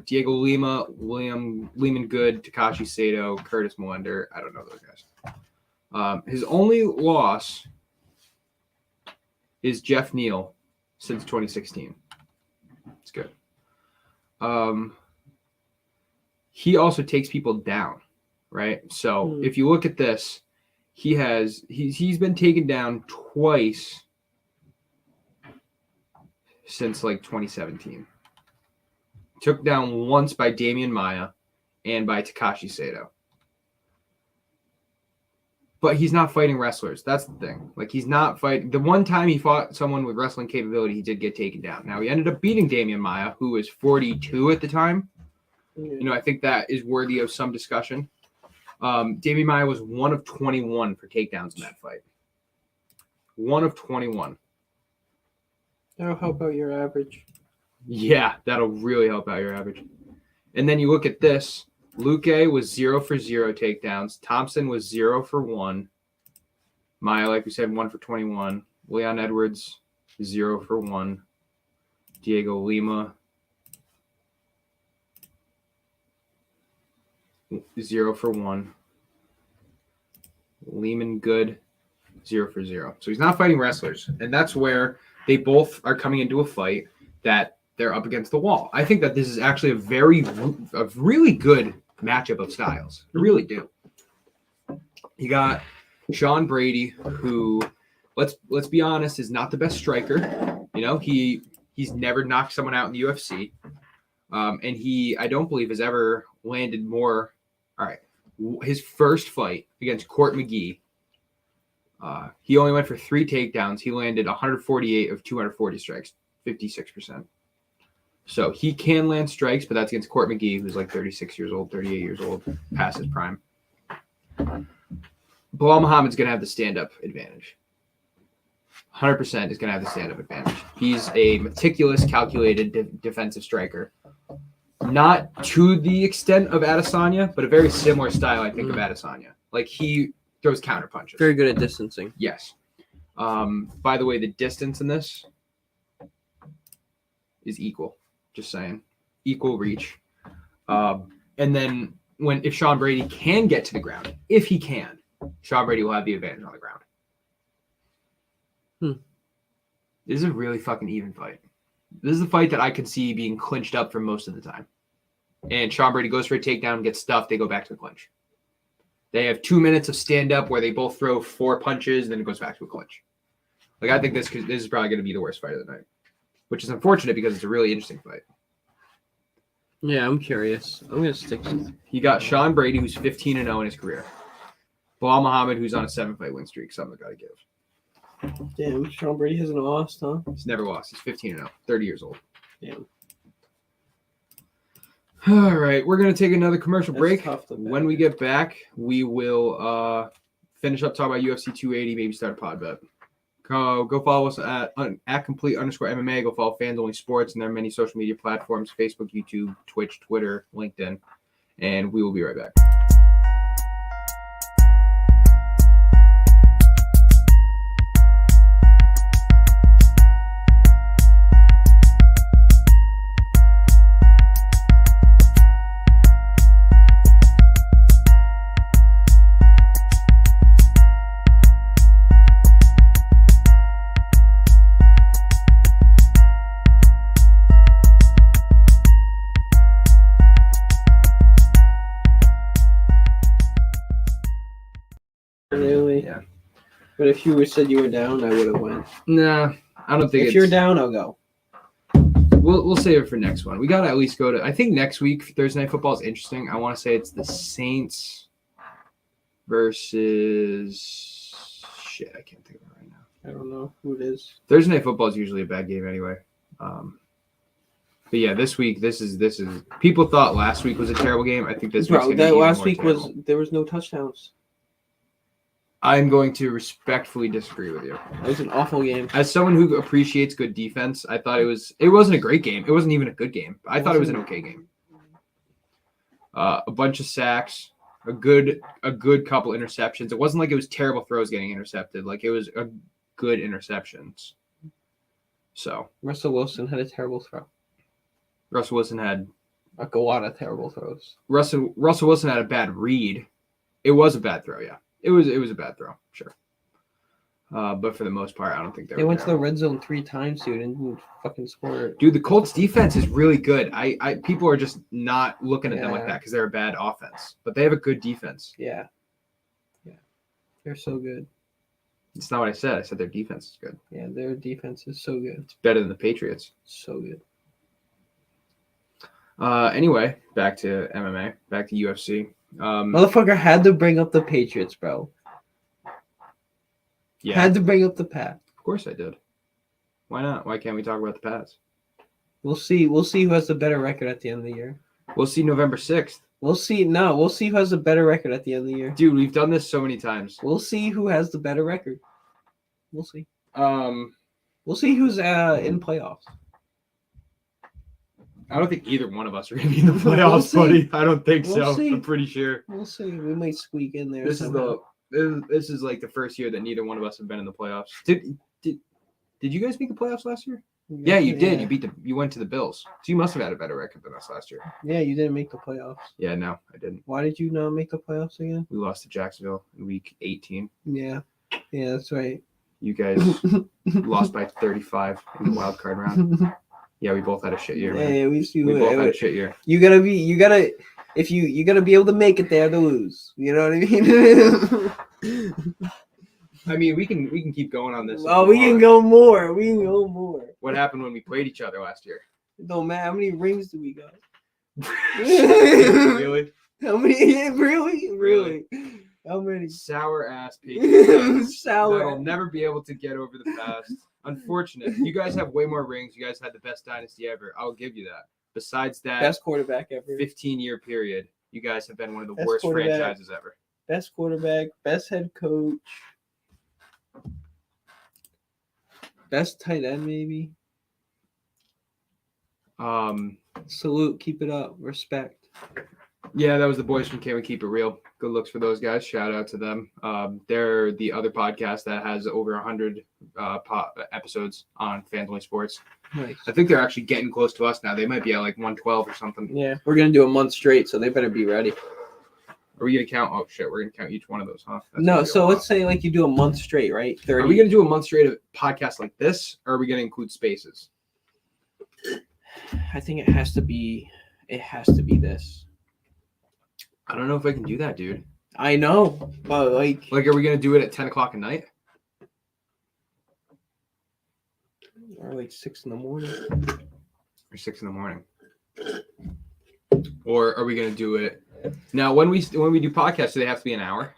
Diego Lima, Lehman Good, Takashi Sato, Curtis Melender. I don't know those guys. His only loss is Jeff Neal since 2016. It's good. He also takes people down, right? So if you look at this, he's been taken down twice since like 2017. Took down once by Damian Maia and by Takashi Sato. But he's not fighting wrestlers. That's the thing. Like, he's not fighting. The one time he fought someone with wrestling capability, he did get taken down. Now, he ended up beating Damian Maia, who was 42 at the time. You know, I think that is worthy of some discussion. Damian Maia was 1 of 21 for takedowns in that fight. 1 of 21. That'll help out your average. Yeah, that'll really help out your average. And then you look at this. Luque was 0 for 0 takedowns. Thompson was 0 for 1. Maia, like we said, 1 for 21. Leon Edwards, 0 for 1. Diego Lima, 0 for 1. Lehman Good, 0 for 0. So he's not fighting wrestlers. And that's where they both are coming into a fight that they're up against the wall. I think that this is actually a really good matchup of styles. I really do. You got Sean Brady, who, let's be honest, is not the best striker. You know, he's never knocked someone out in the UFC. And I don't believe has ever landed more. All right. His first fight against Court McGee, he only went for 3 takedowns. He landed 148 of 240 strikes, 56%. So he can land strikes, but that's against Court McGee, who's like 36 years old, 38 years old, past his prime. Bilal Muhammad's going to have the stand-up advantage. 100% is going to have the stand-up advantage. He's a meticulous, calculated defensive striker. Not to the extent of Adesanya, but a very similar style, I think, of Adesanya. Like, he throws counter punches. Very good at distancing. Yes. By the way, the distance in this is equal. Just saying. Equal reach. And then if Sean Brady can get to the ground, if he can, Sean Brady will have the advantage on the ground. This is a really fucking even fight. This is a fight that I could see being clinched up for most of the time. And Sean Brady goes for a takedown, gets stuffed, they go back to the clinch. They have 2 minutes of stand-up where they both throw 4 punches, and then it goes back to a clinch. Like, I think this is probably going to be the worst fight of the night, which is unfortunate because it's a really interesting fight. Yeah, I'm curious. I'm going to stick with. You got Sean Brady, who's 15-0 in his career. Bilal Muhammad, who's on a 7-fight win streak. Something I got to give. Damn, Sean Brady hasn't lost, huh? He's never lost. He's 15-0, 30 years old. Damn. All right, we're going to take another commercial That's break. tough to When we get back, we will finish up talking about UFC 280, maybe start a pod bet. Go follow us at @complete_MMA. Go follow Fans Only Sports and their many social media platforms: Facebook, YouTube, Twitch, Twitter, LinkedIn, and we will be right back. Really? Yeah. But if you said you were down, I would have went. Nah, I don't think If you're down, I'll go. we'll save it for next one. We gotta at least go to. I think next week Thursday Night Football is interesting. I want to say it's the Saints versus shit. I can't think of it right now. I don't know who it is. Thursday Night Football is usually a bad game anyway. But yeah, this week this is people thought last week was a terrible game. I think this week's gonna be even last more week terrible. there was no touchdowns. I'm going to respectfully disagree with you. It was an awful game. As someone who appreciates good defense, I thought it wasn't a great game. It wasn't even a good game. I thought it was an okay game. A bunch of sacks, a good couple interceptions. It wasn't like it was terrible throws getting intercepted. Like it was a good interceptions. So Russell Wilson had a terrible throw. Russell Wilson had Like a lot of terrible throws. Russell Wilson had a bad read. It was a bad throw, yeah. It was a bad throw, sure. But for the most part, I don't think They went to the red zone 3 times, dude, and didn't fucking score. Dude, the Colts defense is really good. I people are just not looking at them like Yeah. that because they're a bad offense. But they have a good defense. Yeah. They're so good. It's not what I said. I said their defense is good. Yeah, their defense is so good. It's better than the Patriots. So good. Anyway, back to MMA, back to UFC. Motherfucker had to bring up the Patriots, bro. Yeah, Had to bring up the Pat. of course I did. Why not? Why can't we talk about the Pats? We'll see. We'll see who has the better record at the end of the year. We'll see November 6th. We'll see. No, we'll see who has the better record at the end of the year. Dude, we've done this so many times. We'll see who has the better record. We'll see. We'll see who's in playoffs. I don't think either one of us are going to be in the We'll playoffs, see. buddy. I don't think We'll so. see. I'm pretty sure. We'll see. We might squeak in there. This is like the first year that neither one of us have been in the playoffs. Did you guys make the playoffs last year? Yeah, you did. You went to the Bills. So you must have had a better record than us last year. Yeah, you didn't make the playoffs. Yeah, no, I didn't. Why did you not make the playoffs again? We lost to Jacksonville in week 18. Yeah, that's right. You guys lost by 35 in the wild card round. Yeah, we both had a shit year, man. Yeah, we We both had a shit year. You gotta be able to make it there to lose. You know what I mean? I mean, we can keep going on this. Oh, we can go more. We can go more. What happened when we played each other last year? It don't matter. How many rings do we got? Really? How many? Really? How many? Sour ass Patriots. Sour. That'll never be able to get over the past. Unfortunate. You guys have way more rings. You guys had the best dynasty ever. I'll give you that. Besides that, Best quarterback ever. 15-year period, you guys have been one of the Best worst quarterback. franchises ever. Best quarterback. Best head coach. Best tight end, maybe. Salute. Keep it up. Respect. Yeah, that was the boys from Can We Keep It Real. Good looks for those guys. Shout out to them. They're the other podcast that has over 100 episodes on Fans Only Sports. Nice. I think they're actually getting close to us now. They might be at like 112 or something. Yeah, we're gonna do a month straight, so they better be ready. Are we gonna count? Oh shit, we're gonna count each one of those, huh? That's No, gonna be a so lot. let's say like you do a month straight, right? 30. Are we gonna do a month straight of podcasts like this, or are we gonna include spaces? I think it has to be this. I don't know if I can do that, dude. I know, but like Like, are we gonna do it at 10 o'clock at night? or like 6 in the morning. Or 6 in the morning? Or are we gonna do it now? When we do podcasts, do they have to be an hour?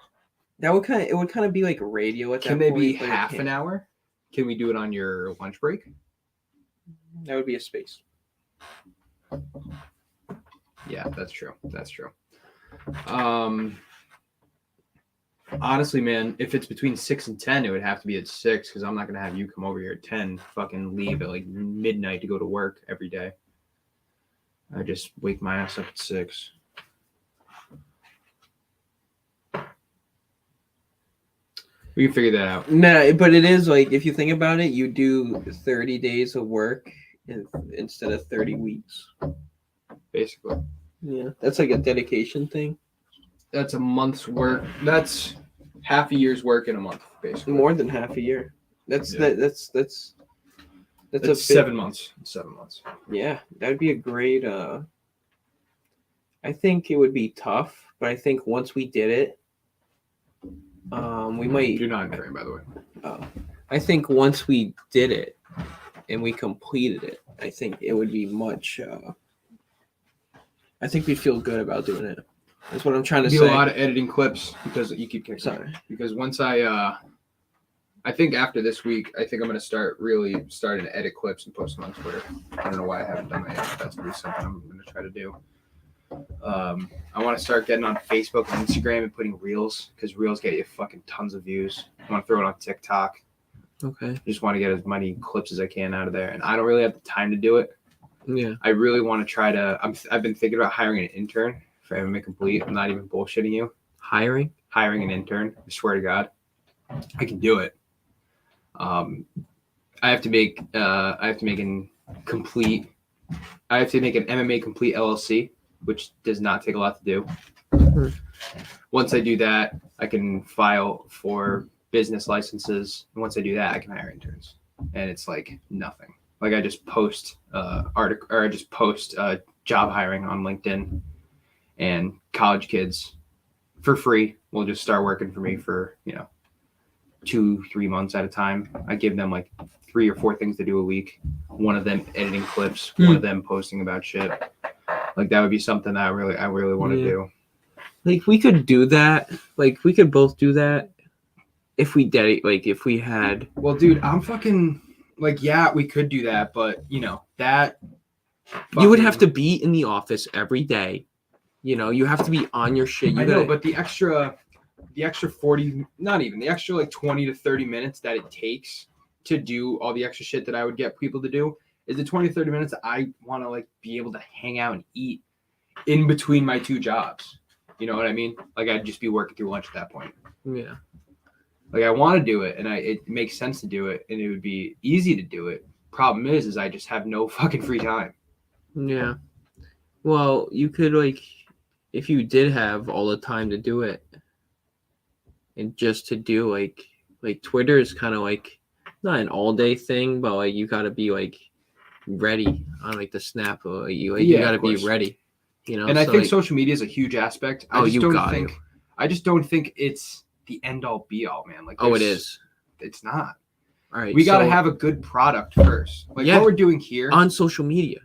That would kind of be like radio at that Can they point, be but it half can't. an hour? Can we do it on your lunch break? That would be a space. Yeah, that's true. Honestly, man, if it's between 6 and 10, it would have to be at 6 because I'm not gonna have you come over here at 10, fucking leave at like midnight to go to work every day. I just wake my ass up at 6. We can figure that out. Nah, but it is like if you think about it, you do 30 days of work instead of 30 weeks. Basically, Yeah, that's like a dedication thing. that's a month's work. That's half a year's work in a month, basically. More than half a year. That's Yeah. that's a That's 7 months. 7 months. Yeah, that'd be a great. I think it would be tough, but I think once we did it, we might. You're not in frame, by the way. I think once we did it and we completed it, I think it would be much. I think we feel good about doing it. That's what I'm trying to Be say. a lot of editing clips because you keep kicking. Sorry. Because once I think after this week, I think I'm gonna starting to edit clips and post them on Twitter. I don't know why I haven't done that yet. But that's gonna be something I'm gonna try to do. I want to start getting on Facebook and Instagram and putting reels because reels get you fucking tons of views. I want to throw it on TikTok. Okay. I just want to get as many clips as I can out of there, and I don't really have the time to do it. Yeah. I really want to try to. I've been thinking about hiring an intern for MMA Complete. I'm not even bullshitting you. Hiring an intern. I swear to God, I can do it. I have to make an MMA Complete LLC, which does not take a lot to do. Once I do that, I can file for business licenses, and once I do that, I can hire interns, and it's like nothing. Like I just post job hiring on LinkedIn, and college kids for free will just start working for me for 2-3 months at a time. I give them like 3 or 4 things to do a week. One of them editing clips, one of them posting about shit. Like that would be something that I really want to do. Like we could do that. Like we could both do that if we did it. Like if we had. Well, dude, I'm fucking like, yeah, we could do that, but that. You would have to be in the office every day. You have to be on your shit. I know, but the extra 40, not even the extra like 20 to 30 minutes that it takes to do all the extra shit that I would get people to do is the 20 to 30 minutes that I want to like be able to hang out and eat in between my 2 jobs. You know what I mean? Like I'd just be working through lunch at that point. Yeah. Like I want to do it, and it makes sense to do it, and it would be easy to do it. Problem is I just have no fucking free time. Yeah. Well, you could like, if you did have all the time to do it, and just to do like Twitter is kind of like not an all day thing, but like you gotta be like ready on like the snap. You gotta be ready. And I think social media is a huge aspect. I just don't think it's the end all be all, man. Like it is. It's not. All right. We gotta have a good product first. Like what we're doing here on social media.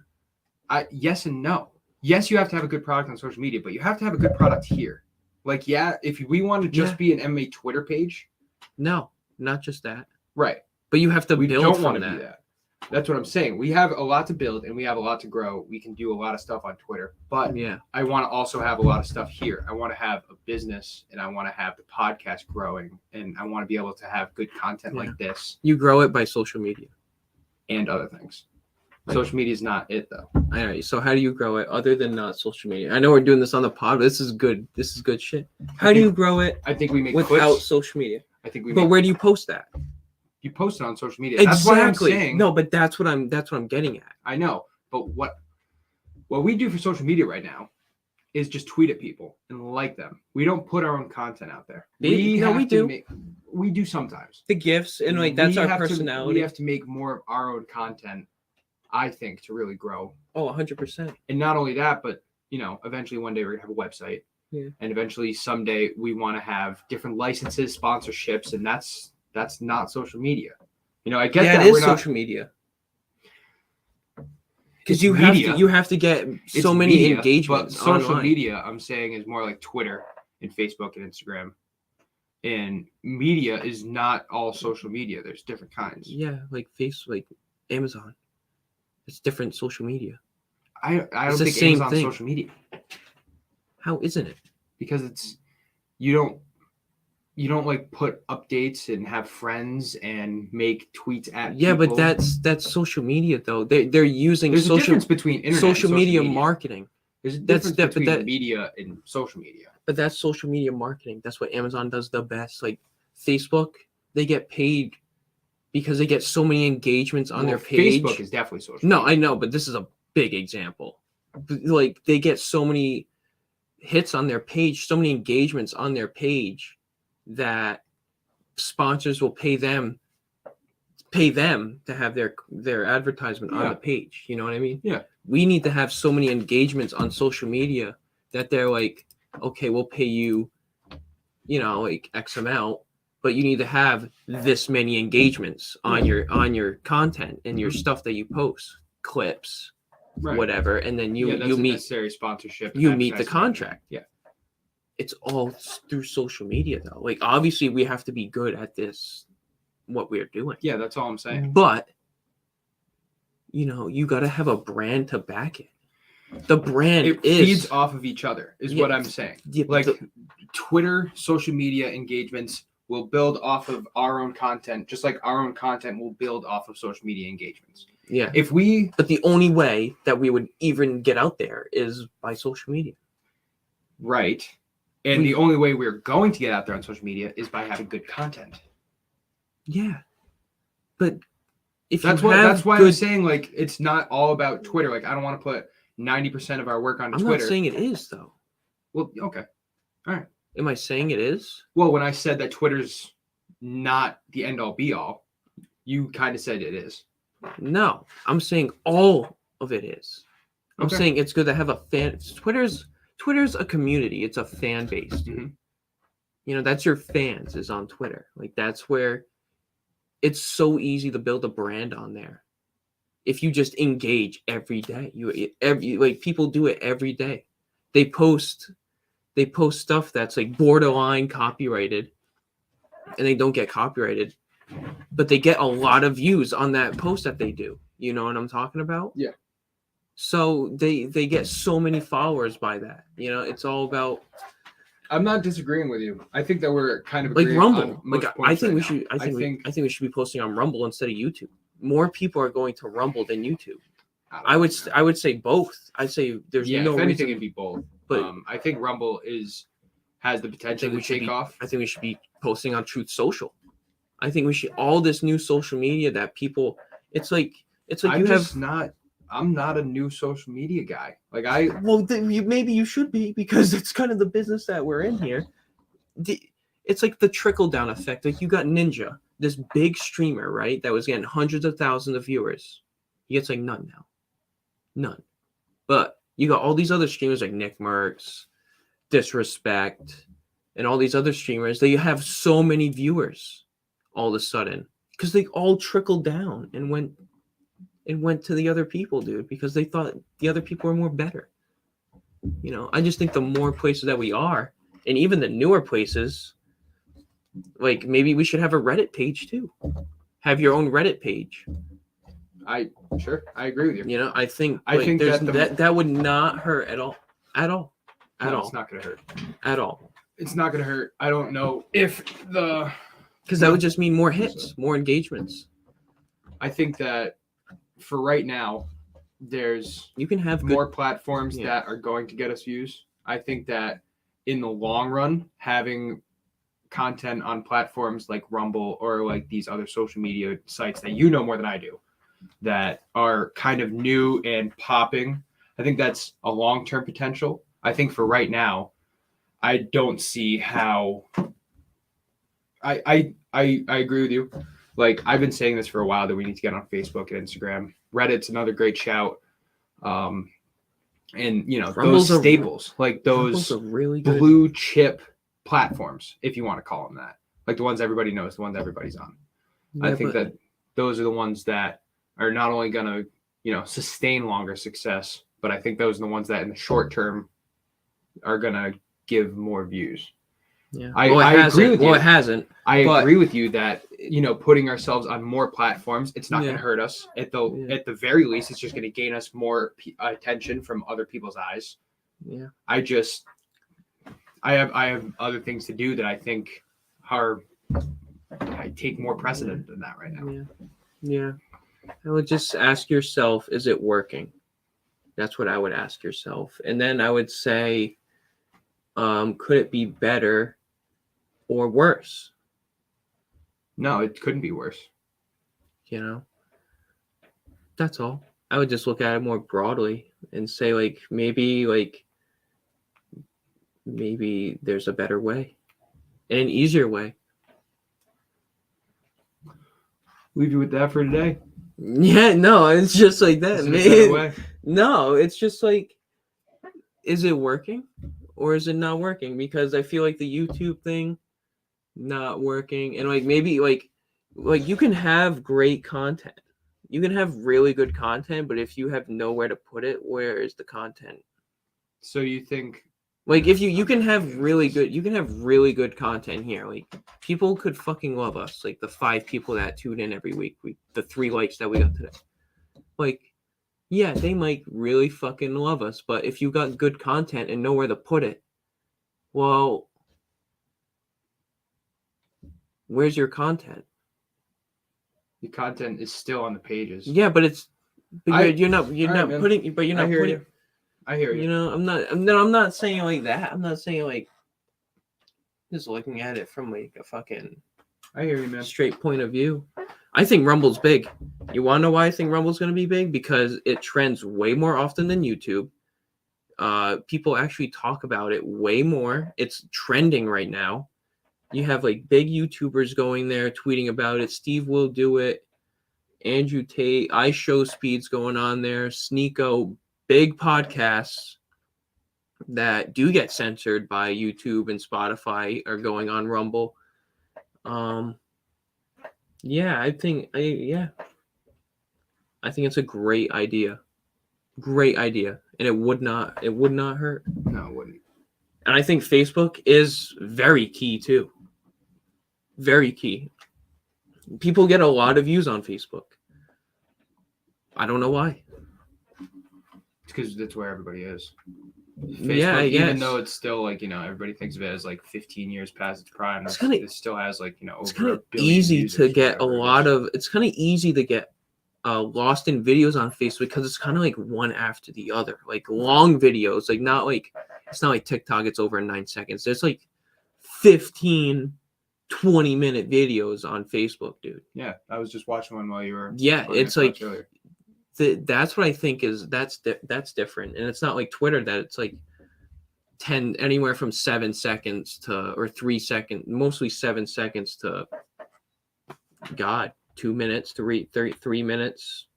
Yes and no. Yes, you have to have a good product on social media, but you have to have a good product here. Like, yeah, if we want to just be an MMA Twitter page. No, not just that. Right. But you have to build don't from want to do that. That's what I'm saying. We have a lot to build and we have a lot to grow. We can do a lot of stuff on Twitter, but I want to also have a lot of stuff here. I want to have a business and I want to have the podcast growing and I want to be able to have good content like this. You grow it by social media. And other things. Social media is not it though. All right. So how do you grow it other than not social media? I know we're doing this on the pod, but this is good. This is good shit. How do you grow it? I think we make without clips. Social media. I think we. But where do you post that? You post it on social media. Exactly. That's what I'm saying. No, but that's what I'm getting at. I know, but what we do for social media right now is just tweet at people and like them. We don't put our own content out there. We do sometimes. The gifts and like that's our personality. We have to make more of our own content, I think, to really grow. Oh, 100%. And not only that, but eventually one day we're gonna have a website. Yeah. And eventually someday we want to have different licenses, sponsorships, and that's not social media. I get that. It is social media. Because you have to get so many media, engagements. But social online. media, I'm saying, is more like Twitter and Facebook and Instagram. And media is not all social media. There's different kinds. Yeah, like Facebook, like Amazon. It's different social media. I don't think Amazon's social media. How isn't it? Because it's you don't like put updates and have friends and make tweets at people. But that's social media though. They're using There's a difference between internet social and media marketing. There's a difference between media and social media. But that's social media marketing. That's what Amazon does the best. Like Facebook, they get paid because they get so many engagements on their page. Facebook is definitely social media. No, I know, but this is a big example. Like they get so many hits on their page, so many engagements on their page that sponsors will pay them to have their advertisement on the page. You know what I mean? Yeah. We need to have so many engagements on social media that they're like, okay, we'll pay you, like X amount, but you need to have this many engagements on your content and your stuff that you post. clips, Right. whatever, and then you that's a meet necessary sponsorship. you That's meet the necessary. contract. Yeah. It's all through social media though. Like obviously we have to be good at this, what we're doing. Yeah, that's all I'm saying. But you got to have a brand to back it. The brand feeds off of each other, is what I'm saying. Yeah, like Twitter, social media engagements will build off of our own content, just like our own content will build off of social media engagements. Yeah. But the only way that we would even get out there is by social media. Right. And the only way we're going to get out there on social media is by having good content. Yeah. But that's why I'm saying, like, it's not all about Twitter. Like, I don't want to put 90% of our work on Twitter. I'm not saying it is, though. Well, okay. All right. Am I saying it is? Well, when I said that Twitter's not the end-all be-all, you kind of said it is. No, I'm saying all of it is. I'm saying it's good to have a fan. Twitter's a community. It's a fan base, dude. Mm-hmm. That's your fans is on Twitter. Like, that's where it's so easy to build a brand on there. If you just engage every day, people do it every day. They post stuff that's like borderline copyrighted, and they don't get copyrighted, but they get a lot of views on that post that they do. You know what I'm talking about? Yeah. So they get so many followers by that. It's all about. I'm not disagreeing with you. I think that we're kind of like Rumble. On most I think we should. I think we should be posting on Rumble instead of YouTube. More people are going to Rumble than YouTube. I would say both. I'd say there's no if anything, reason. it'd be both. But I think Rumble has the potential to take off. I think we should be posting on Truth Social. I think we should all this new social media that people. It's like I'm not a new social media guy. Like maybe you should be, because it's kind of the business that we're in here. It's like the trickle down effect. Like you got Ninja, this big streamer, right? That was getting hundreds of thousands of viewers. He gets like none now. None. But you got all these other streamers like Nick Merckx, Disrespect, and all these other streamers. They have so many viewers all of a sudden because they all trickled down and went to the other people, dude, because they thought the other people were more better. I just think the more places that we are, and even the newer places, like maybe we should have a Reddit page too. Have your own Reddit page. I agree with you. I think that would not hurt at all. At all. It's not gonna hurt. At all. It's not gonna hurt. I don't know if because that would just mean more hits, more engagements. I think that for right now, you can have more platforms that are going to get us views. I think that in the long run, having content on platforms like Rumble or like these other social media sites that more than I do, that are kind of new and popping, I think that's a long-term potential. I think for right now, I don't see how. I agree with you. Like, I've been saying this for a while that we need to get on Facebook and Instagram. Reddit's another great shout. And Rumble's those staples, like those really good blue chip platforms, if you want to call them that, like the ones everybody knows, the ones everybody's on. I think that those are the ones that are not only going to, sustain longer success, but I think those are the ones that in the short term are going to give more views. Yeah. I agree with you. Well, it hasn't. I agree with you that, putting ourselves on more platforms, it's not going to hurt us. At the very least, it's just going to gain us more attention from other people's eyes. Yeah. I have other things to do that I think I take more precedent than that right now. Yeah. I would just ask yourself, is it working? That's what I would ask yourself. And then I would say, could it be better or worse? No, it couldn't be worse. That's all. I would just look at it more broadly and say, maybe there's a better way and an easier way. Leave you with that for today. Yeah, no, it's just like that, man. No, it's just like, is it working or is it not working? Because I feel like the YouTube thing, not working, and maybe you can have great content. you can have really good content, but if you have nowhere to put it, where is the content? So you think Like if you can have really good content here. Like people could fucking love us. Like the 5 people that tune in every week, the 3 likes that we got today. Like, yeah, they might really fucking love us, but if you got good content and nowhere to put it, well, where's your content? the content is still on the pages? Yeah, but you're not I hear putting. you. I hear you. You know, I'm not saying like that. I'm not saying like just looking at it from like a fucking I hear you, man. straight point of view. I think Rumble's big. You want to know why I think Rumble's going to be big? Because it trends way more often than YouTube. People actually talk about it way more. It's trending right now. You have like big YouTubers going there tweeting about it. Steve will do it. Andrew Tate, iShow Speed's going on there. Sneeko, big podcasts that do get censored by YouTube and Spotify are going on Rumble. Yeah, I think it's a great idea. Great idea. And it would not hurt. No, it wouldn't. And I think Facebook is very key too. Very key. People get a lot of views on Facebook. I don't know why. It's because that's where everybody is. Facebook, yeah, I guess. Even though it's still like, everybody thinks of it as like 15 years past its prime. It still has like, it's over kind of easy to get it's kind of easy to get lost in videos on Facebook because it's kind of like one after the other, like long videos, like it's not like TikTok, it's over in 9 seconds. There's like 15, 20-minute videos on Facebook, dude. Yeah, I was just watching one while you were. Yeah, it's like that's what I think is that's different, and it's not like Twitter that it's like 10 anywhere from 7 seconds to or 3 seconds, mostly 7 seconds to 2 minutes to read 3 minutes,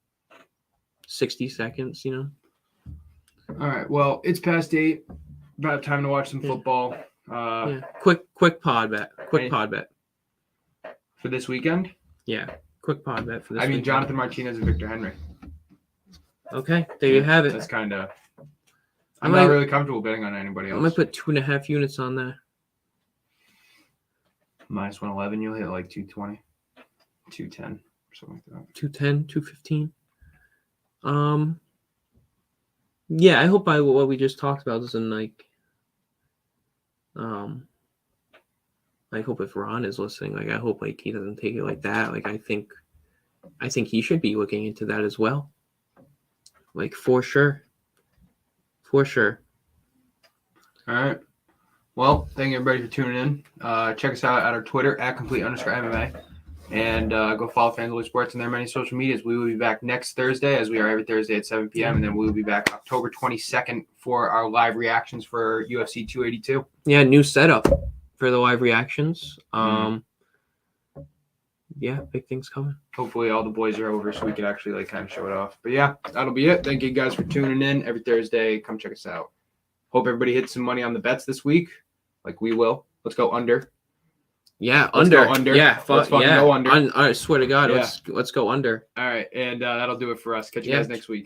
60 seconds. All right, well, it's past 8. About time to watch some football. Quick pod bet for this weekend. Yeah, quick pod bet for this. weekend. Jonathan Martinez and Victor Henry. Okay, there you have it. That's kind of. I'm not really comfortable betting on anybody else. I'm gonna put 2.5 units on there. Minus 111, you'll hit like 220, 210, something like that. 210, 215. Yeah, I hope what we just talked about doesn't like. I hope if Ron is listening, I hope he doesn't take it like that. I think he should be looking into that as well. For sure. For sure. All right. Well, thank you everybody for tuning in. Check us out at our Twitter @complete_MMA. And go follow FanDuel Sports on their many social medias. We will be back next Thursday, as we are every Thursday at 7 p.m. And then we will be back October 22nd for our live reactions for UFC 282. Yeah, new setup for the live reactions. Yeah, big things coming. Hopefully all the boys are over so we can actually kind of show it off. But yeah, that'll be it. Thank you guys for tuning in every Thursday. Come check us out. Hope everybody hits some money on the bets this week, like we will. Let's go under. Yeah, let's under. Go under. Yeah, let's fucking go under. I swear to God, let's go under. All right, and that'll do it for us. Catch you guys next week.